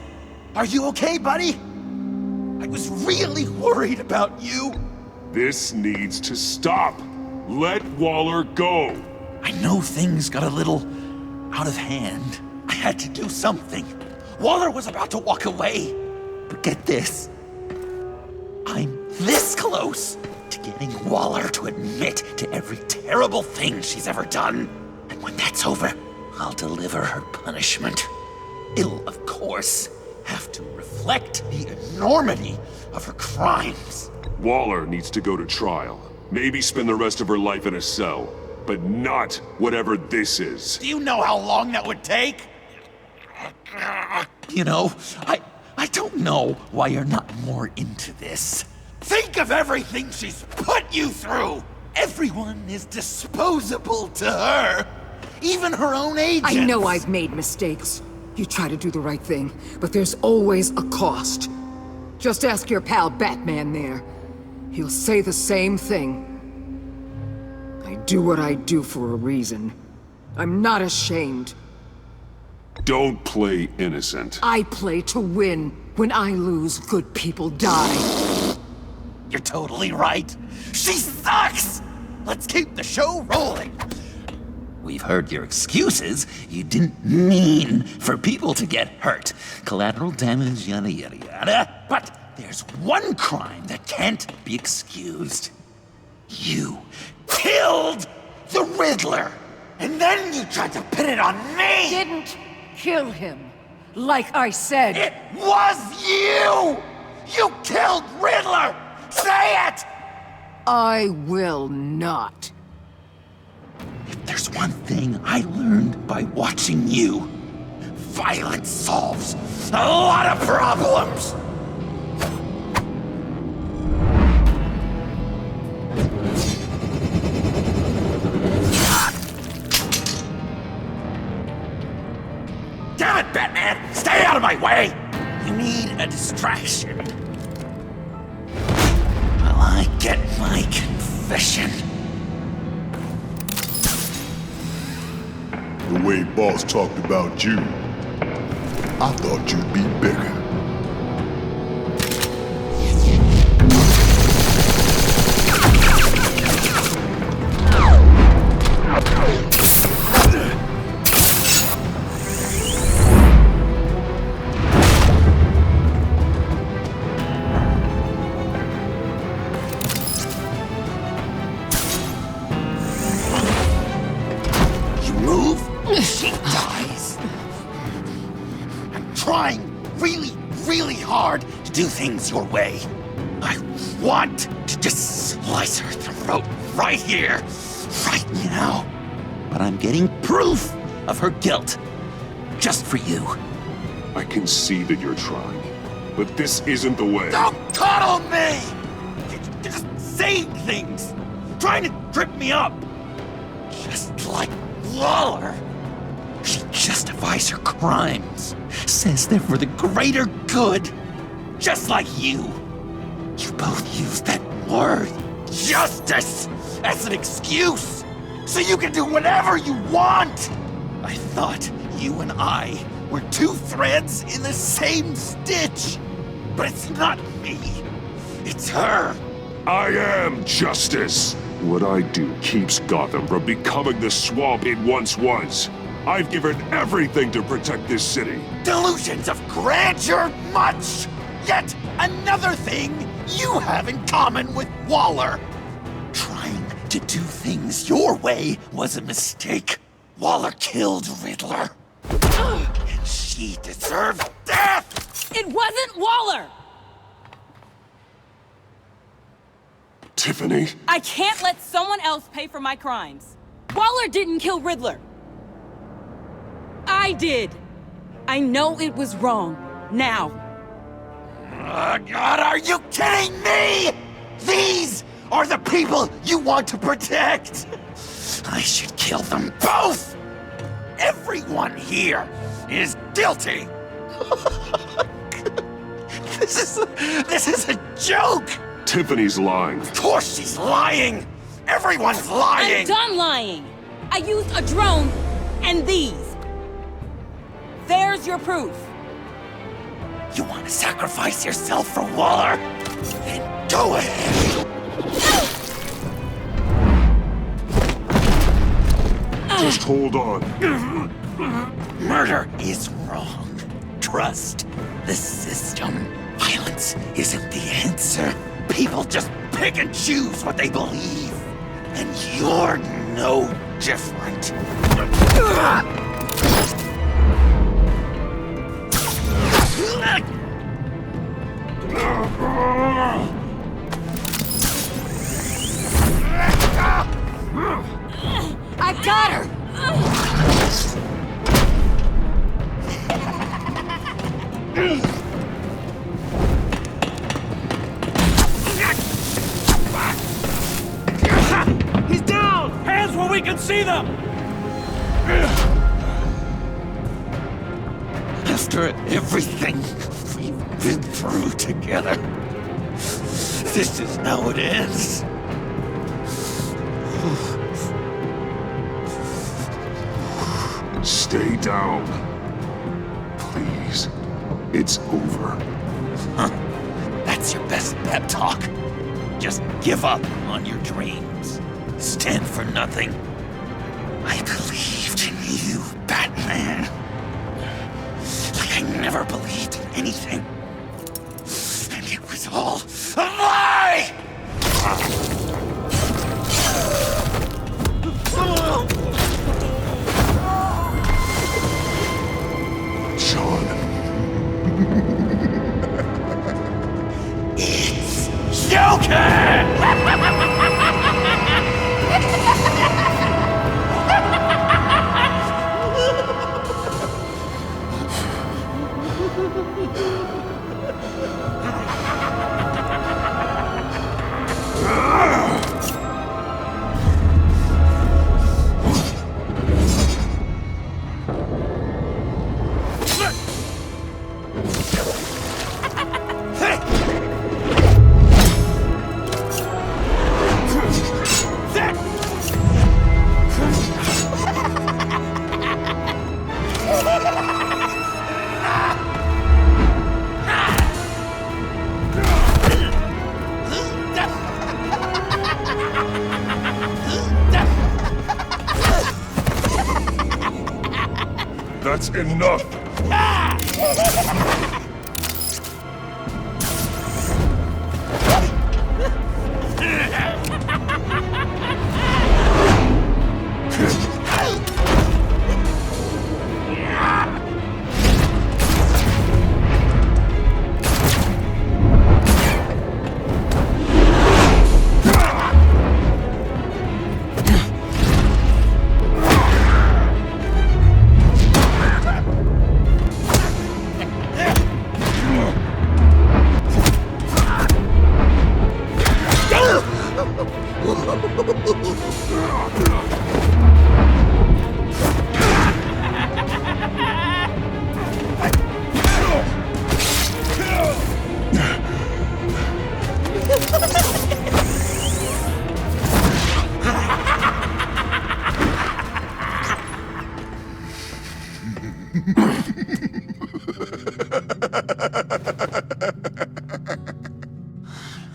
are you okay, buddy? I was really worried about you. This needs to stop. Let Waller go. I know things got a little out of hand. I had to do something. Waller was about to walk away. But get this. I'm this close to getting Waller to admit to every terrible thing she's ever done. And when that's over, I'll deliver her punishment. It'll, of course, have to reflect the enormity of her crimes. Waller needs to go to trial. Maybe spend the rest of her life in a cell. But not whatever this is. Do you know how long that would take? You know, I don't know why you're not more into this. Think of everything she's put you through! Everyone is disposable to her. even her own agents. I know I've made mistakes. You try to do the right thing, but there's always a cost. Just ask your pal Batman there. He'll say the same thing. I do what I do for a reason. I'm not ashamed. Don't play innocent. I play to win. When I lose, good people die. You're totally right. She sucks! Let's keep the show rolling. We've heard your excuses. You didn't mean for people to get hurt. Collateral damage, yada yada yada. But there's one crime that can't be excused. You killed the Riddler! And then you tried to pin it on me! Didn't kill him. Like I said. It was you! You killed Riddler! Say it! I will not. If there's one thing I learned by watching you, violence solves a lot of problems! Damn it, Batman! Stay out of my way! You need a distraction. While I get my confession. The way Boss talked about you, I thought you'd be bigger. She dies. I'm trying really hard to do things your way. I want to just slice her throat right here, right now. But I'm getting proof of her guilt, just for you. I can see that you're trying, but this isn't the way. Don't coddle me! You're just saying things, trying to trip me up. Just like Waller. She justifies her crimes, says they're for the greater good, just like you. You both use that word, justice, as an excuse, so you can do whatever you want. I thought you and I were two threads in the same stitch, but it's not me, it's her. I am justice. What I do keeps Gotham from becoming the swamp it once was. I've given everything to protect this city. Delusions of grandeur much! Yet another thing you have in common with Waller. Trying to do things your way was a mistake. Waller killed Riddler. And she deserved death! It wasn't Waller! Tiffany? I can't let someone else pay for my crimes. Waller didn't kill Riddler. I did. I know it was wrong. Now. God, are you kidding me? These are the people you want to protect. I should kill them both. Everyone here is guilty. This is a joke. Tiffany's lying. Of course she's lying. Everyone's lying. I'm done lying. I used a drone and these. There's your proof. You want to sacrifice yourself for Waller? Then go ahead. Just hold on. Murder is wrong. Trust the system. Violence isn't the answer. People just pick and choose what they believe. And you're no different. I got her! He's down! Hands where we can see them! After everything we've been through together, this is how it ends. Stay down. Please. It's over. Huh. That's your best pep talk. Just give up on your dreams. Stand for nothing. I believed in you, Batman. Like I never believed in anything. And it was all a lie! Sean. It's Joker! That's enough!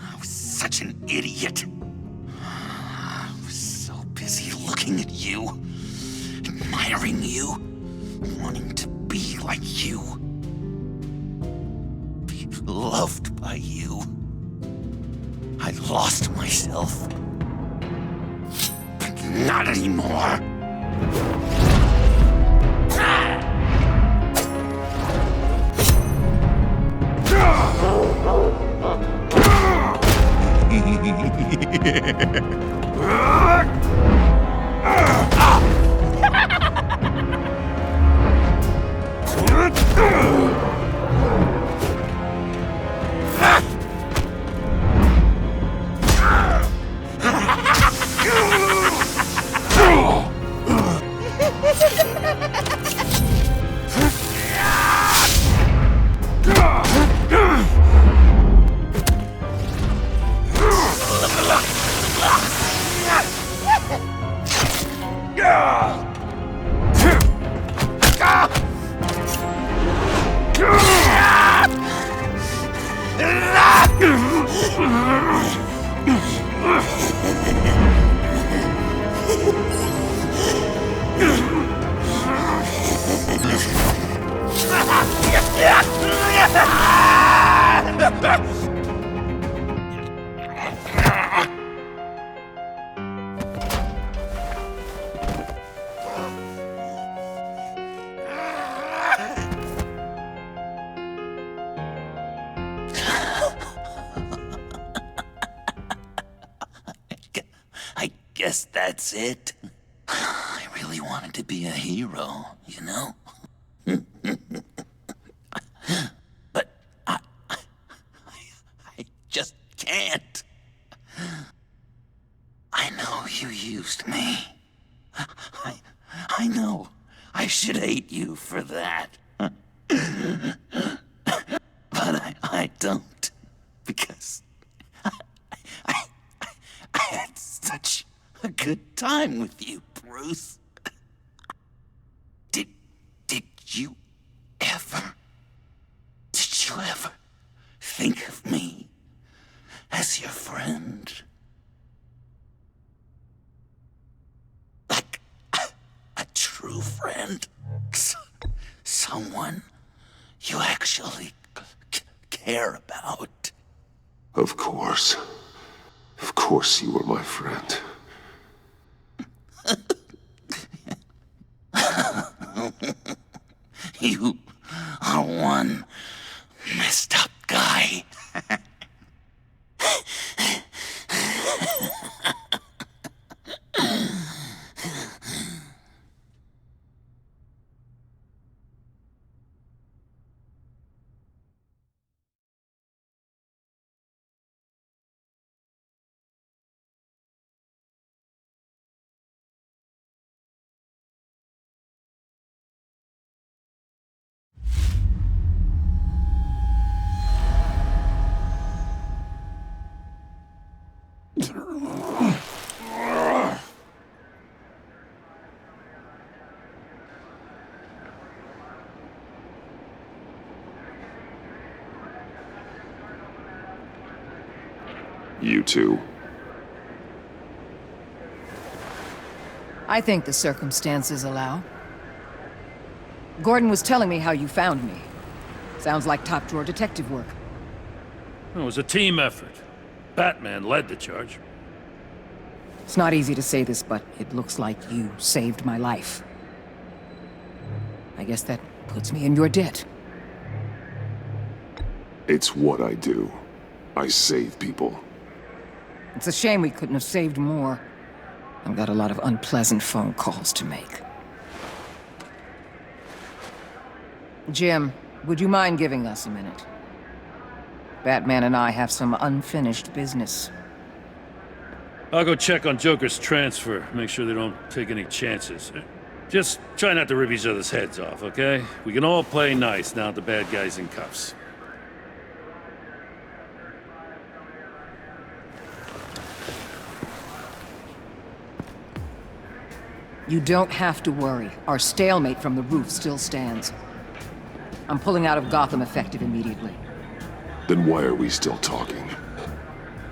I was such an idiot. I was so busy looking at you, admiring you, wanting to be like you, be loved by you. I lost myself. But not anymore. I guess that's it. I really wanted to be a hero, you know? But I just can't. I know you used me. I I know. I should hate you for that. But I don't. Because I had such a good time with you, Bruce. Did you ever think of me as your friend? Like a true friend? Someone you actually care about? Of course. Of course you were my friend. You are one messed up guy. You two. I think the circumstances allow. Gordon was telling me how you found me. Sounds like top-drawer detective work. It was a team effort. Batman led the charge. It's not easy to say this, but it looks like you saved my life. I guess that puts me in your debt. It's what I do. I save people. It's a shame we couldn't have saved more. I've got a lot of unpleasant phone calls to make. Jim, would you mind giving us a minute? Batman and I have some unfinished business. I'll go check on Joker's transfer, make sure they don't take any chances. Just try not to rip each other's heads off, okay? We can all play nice now that the bad guy's in cuffs. You don't have to worry. Our stalemate from the roof still stands. I'm pulling out of Gotham effective immediately. Then why are we still talking?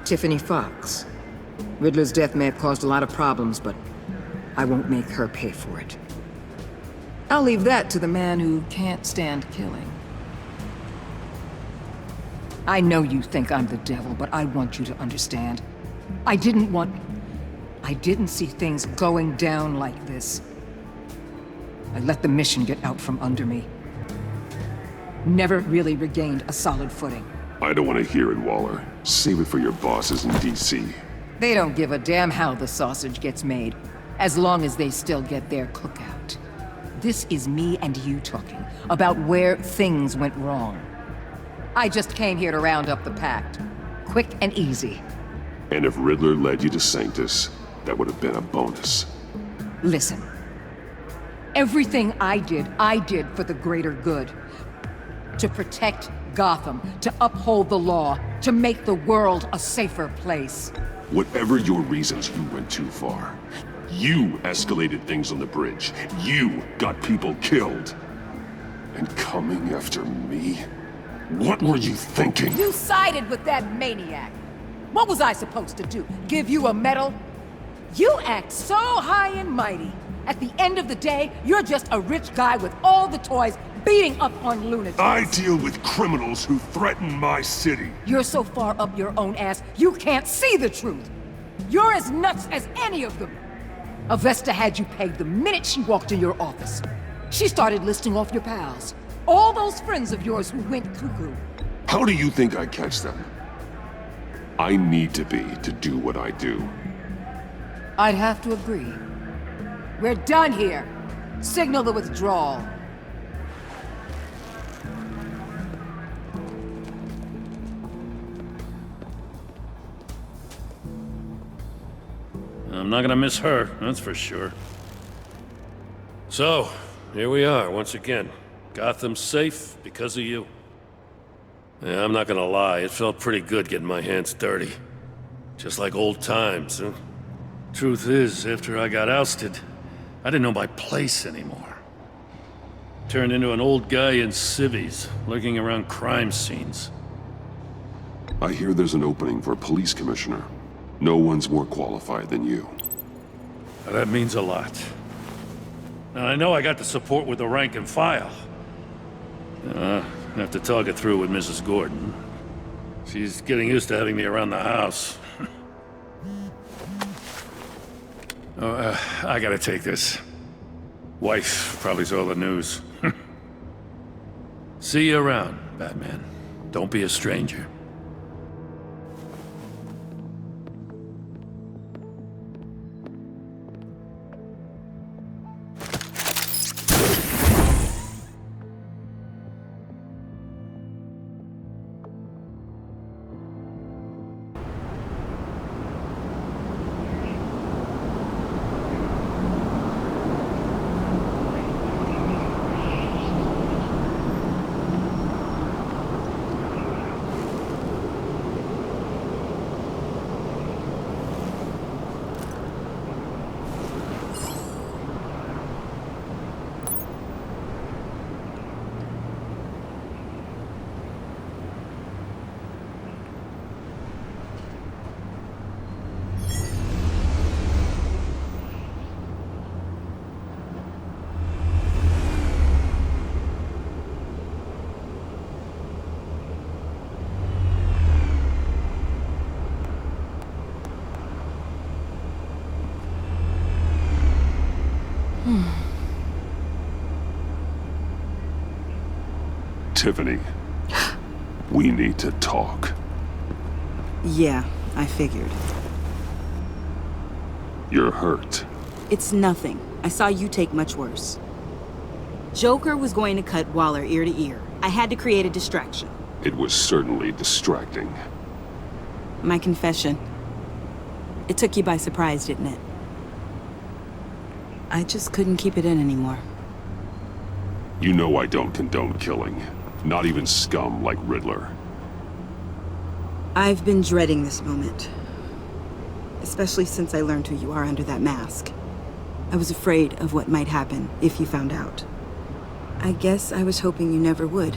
Tiffany Fox. Riddler's death may have caused a lot of problems, but I won't make her pay for it. I'll leave that to the man who can't stand killing. I know you think I'm the devil, but I want you to understand. I didn't see things going down like this. I let the mission get out from under me. Never really regained a solid footing. I don't want to hear it, Waller. Save it for your bosses in D.C. They don't give a damn how the sausage gets made, as long as they still get their cookout. This is me and you talking about where things went wrong. I just came here to round up the pact. Quick and easy. And if Riddler led you to Sanctus, that would have been a bonus. Listen. Everything I did for the greater good. To protect Gotham, to uphold the law, to make the world a safer place. Whatever your reasons, you went too far. You escalated things on the bridge. You got people killed. And coming after me? What were you thinking? You sided with that maniac. What was I supposed to do? Give you a medal? You act so high and mighty. At the end of the day, you're just a rich guy with all the toys beating up on lunatics. I deal with criminals who threaten my city. You're so far up your own ass, you can't see the truth. You're as nuts as any of them. Avesta had you pegged the minute she walked in your office. She started listing off your pals. All those friends of yours who went cuckoo. How do you think I catch them? I need to be to do what I do. I'd have to agree. We're done here. Signal the withdrawal. I'm not gonna miss her, that's for sure. So, here we are once again. Gotham's safe because of you. Yeah, I'm not gonna lie, it felt pretty good getting my hands dirty. Just like old times, huh? Truth is, after I got ousted, I didn't know my place anymore. Turned into an old guy in civvies, lurking around crime scenes. I hear there's an opening for police commissioner. No one's more qualified than you. Now, that means a lot. And I know I got the support with the rank and file. I have to talk it through with Mrs. Gordon. She's getting used to having me around the house. I gotta take this. Wife probably saw the news. See you around, Batman. Don't be a stranger. Tiffany, we need to talk. Yeah, I figured. You're hurt. It's nothing. I saw you take much worse. Joker was going to cut Waller ear to ear. I had to create a distraction. It was certainly distracting. My confession. It took you by surprise, didn't it? I just couldn't keep it in anymore. You know I don't condone killing. Not even scum like Riddler. I've been dreading this moment. Especially since I learned who you are under that mask. I was afraid of what might happen if you found out. I guess I was hoping you never would.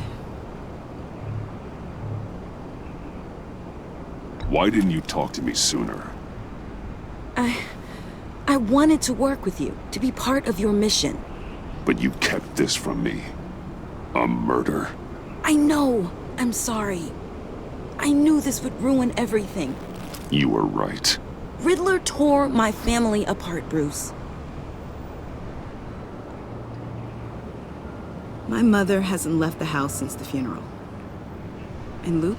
Why didn't you talk to me sooner? I wanted to work with you, to be part of your mission. But you kept this from me. A murder? I know. I'm sorry. I knew this would ruin everything. You were right. Riddler tore my family apart, Bruce. My mother hasn't left the house since the funeral. And Luke?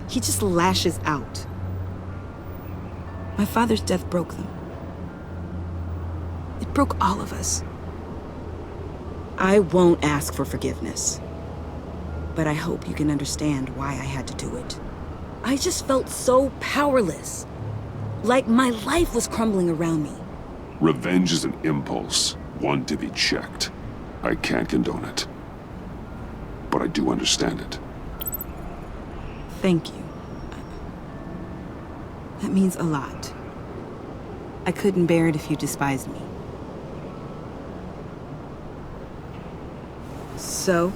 He just lashes out. My father's death broke them. It broke all of us. I won't ask for forgiveness. But I hope you can understand why I had to do it. I just felt so powerless. Like my life was crumbling around me. Revenge is an impulse, one to be checked. I can't condone it. But I do understand it. Thank you. That means a lot. I couldn't bear it if you despised me. So,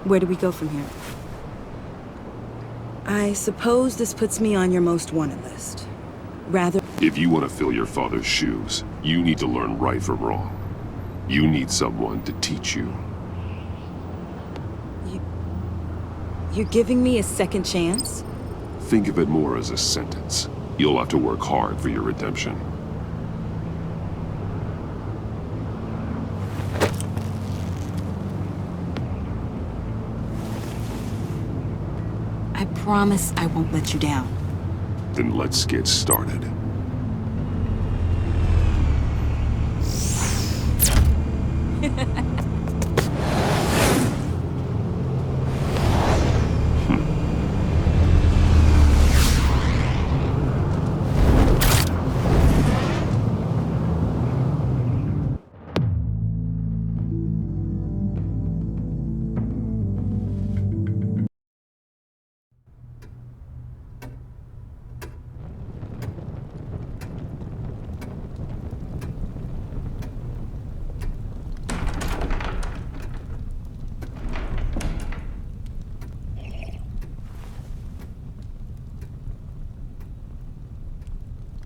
where do we go from here? I suppose this puts me on your most wanted list. Rather... If you want to fill your father's shoes, you need to learn right from wrong. You need someone to teach you. You're giving me a second chance? Think of it more as a sentence. You'll have to work hard for your redemption. I promise I won't let you down. Then let's get started.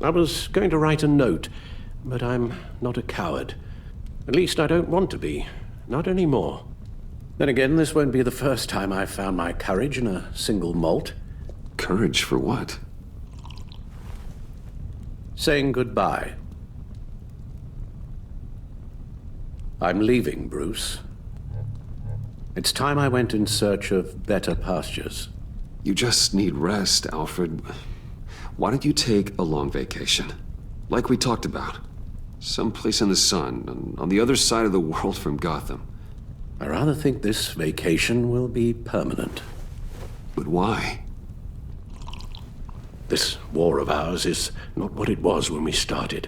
I was going to write a note, but I'm not a coward. At least I don't want to be. Not anymore. Then again, this won't be the first time I've found my courage in a single malt. Courage for what? Saying goodbye. I'm leaving, Bruce. It's time I went in search of better pastures. You just need rest, Alfred. Why don't you take a long vacation? Like we talked about. Someplace in the sun, on the other side of the world from Gotham. I rather think this vacation will be permanent. But why? This war of ours is not what it was when we started.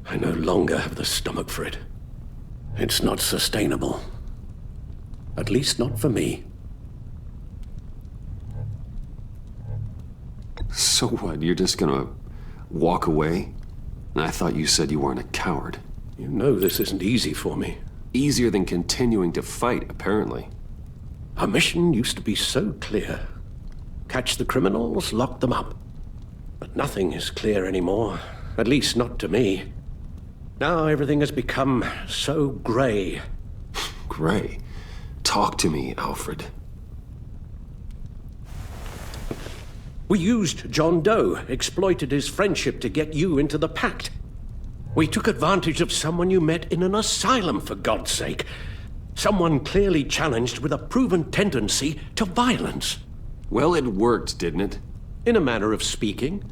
I no longer have the stomach for it. It's not sustainable. At least not for me. So what, you're just gonna walk away? I thought you said you weren't a coward. You know this isn't easy for me. Easier than continuing to fight, apparently. Our mission used to be so clear. Catch the criminals, lock them up. But nothing is clear anymore. At least not to me. Now everything has become so gray. Gray? Talk to me, Alfred. We used John Doe, exploited his friendship to get you into the pact. We took advantage of someone you met in an asylum, for God's sake. Someone clearly challenged with a proven tendency to violence. Well, it worked, didn't it? In a manner of speaking.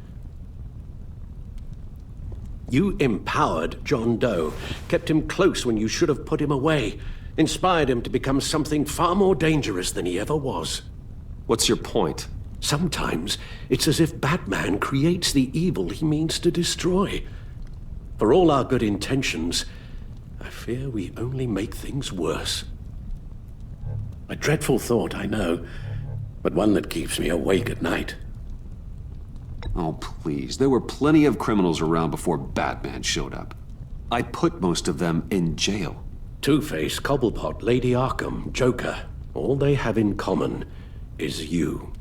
You empowered John Doe, kept him close when you should have put him away, inspired him to become something far more dangerous than he ever was. What's your point? Sometimes it's as if Batman creates the evil he means to destroy. For all our good intentions, I fear we only make things worse. A dreadful thought, I know, but one that keeps me awake at night. Oh, please. There were plenty of criminals around before Batman showed up. I put most of them in jail. Two-Face, Cobblepot, Lady Arkham, Joker. All they have in common is you.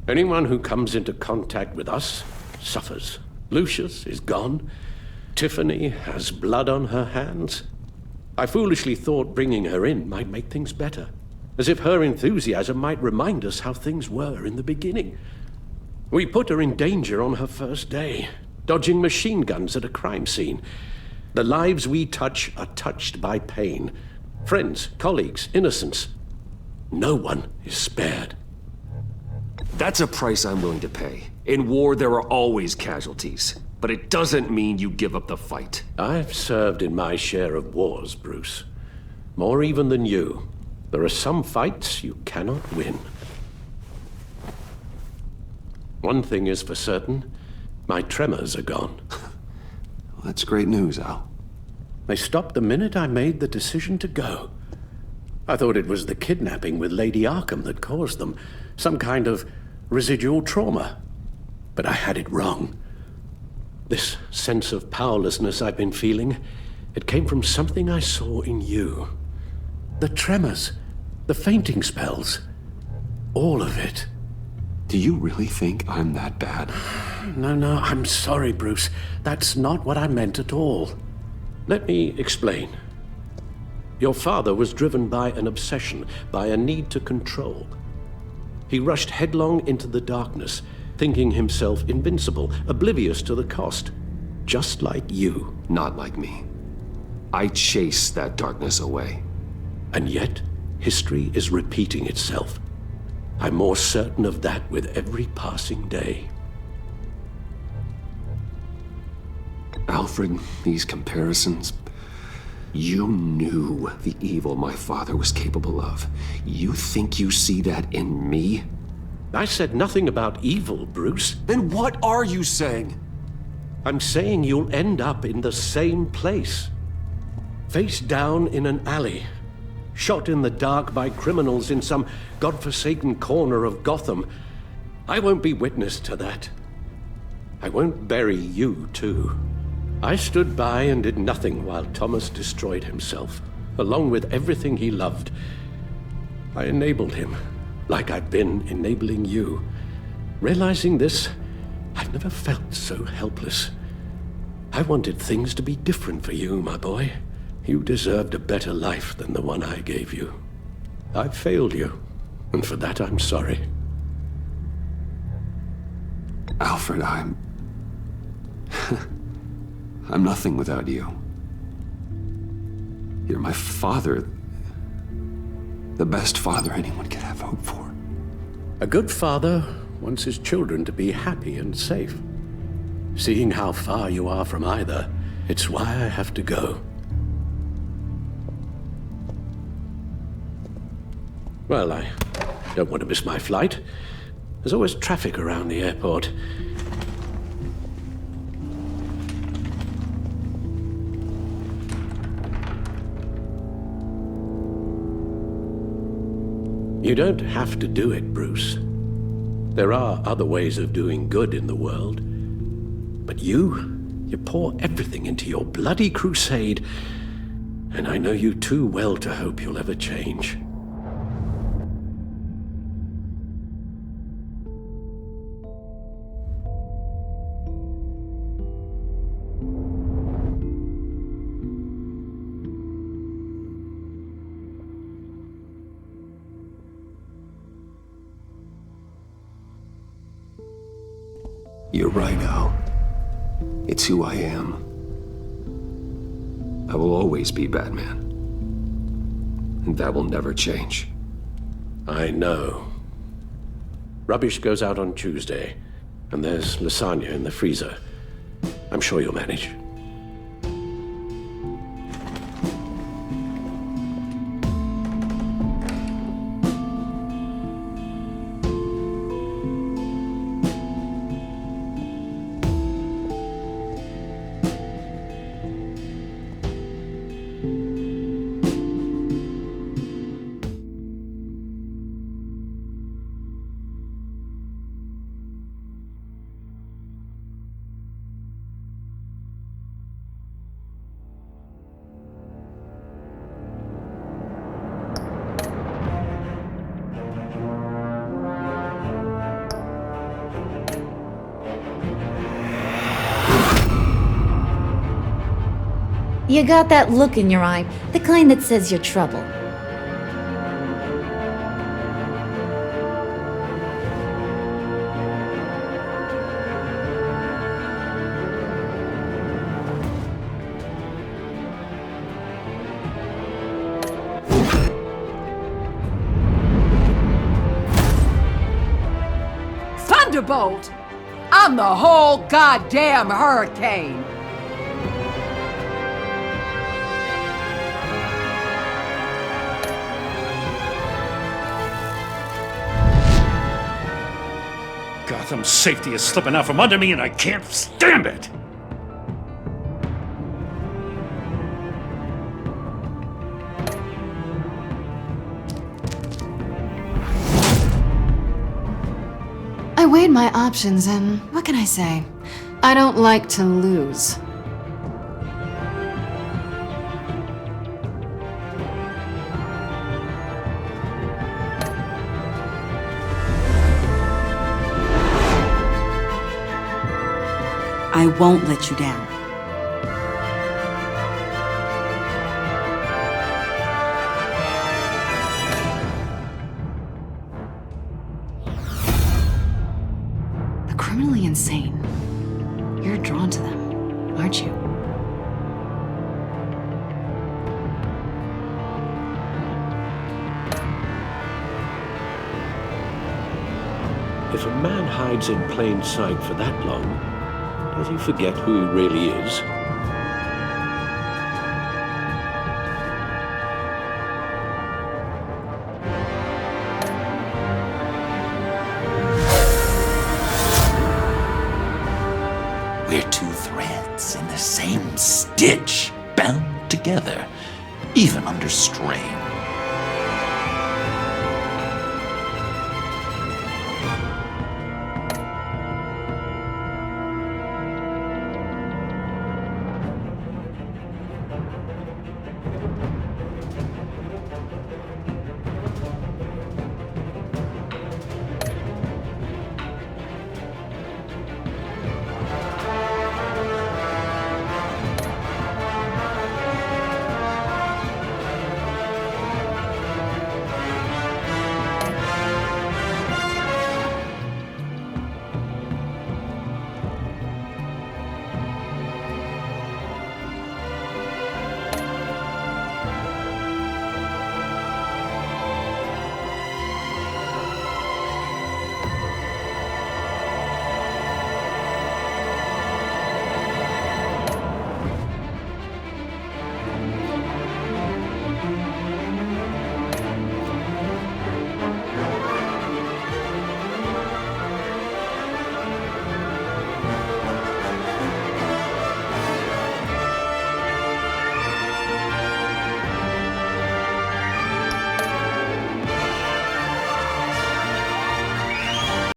Anyone who comes into contact with us suffers. Lucius is gone. Tiffany has blood on her hands. I foolishly thought bringing her in might make things better. As if her enthusiasm might remind us how things were in the beginning. We put her in danger on her first day, dodging machine guns at a crime scene. The lives we touch are touched by pain. Friends, colleagues, innocents. No one is spared. That's a price I'm willing to pay. In war, there are always casualties. But it doesn't mean you give up the fight. I've served in my share of wars, Bruce. More even than you. There are some fights you cannot win. One thing is for certain, my tremors are gone. Well, that's great news, Al. They stopped the minute I made the decision to go. I thought it was the kidnapping with Lady Arkham that caused them. Some kind of residual trauma. But I had it wrong. This sense of powerlessness I've been feeling, it came from something I saw in you. The tremors, the fainting spells, all of it. Do you really think I'm that bad? No, I'm sorry, Bruce. That's not what I meant at all. Let me explain. Your father was driven by an obsession, by a need to control. He rushed headlong into the darkness, thinking himself invincible, oblivious to the cost. Just like you. Not like me. I chased that darkness away. And yet, history is repeating itself. I'm more certain of that with every passing day. Alfred, these comparisons... You knew the evil my father was capable of. You think you see that in me? I said nothing about evil, Bruce. Then what are you saying? I'm saying you'll end up in the same place. Face down in an alley. Shot in the dark by criminals in some godforsaken corner of Gotham. I won't be witness to that. I won't bury you, too. I stood by and did nothing while Thomas destroyed himself, along with everything he loved. I enabled him, like I've been enabling you. Realizing this, I've never felt so helpless. I wanted things to be different for you, my boy. You deserved a better life than the one I gave you. I failed you, and for that I'm sorry. Alfred, I'm nothing without you. You're my father. The best father anyone could have hope for. A good father wants his children to be happy and safe. Seeing how far you are from either, it's why I have to go. Well, I don't want to miss my flight. There's always traffic around the airport. You don't have to do it, Bruce. There are other ways of doing good in the world. But you pour everything into your bloody crusade, and I know you too well to hope you'll ever change. You're right, Al. It's who I am. I will always be Batman. And that will never change. I know. Rubbish goes out on Tuesday, and there's lasagna in the freezer. I'm sure you'll manage. You got that look in your eye, the kind that says you're trouble. Thunderbolt! I'm the whole goddamn hurricane! Gotham's safety is slipping out from under me, and I can't stand it! I weighed my options, and what can I say? I don't like to lose. I won't let you down. The criminally insane. You're drawn to them, aren't you? If a man hides in plain sight for that long, does he forget who he really is? We're two threads in the same stitch, bound together, even under strain.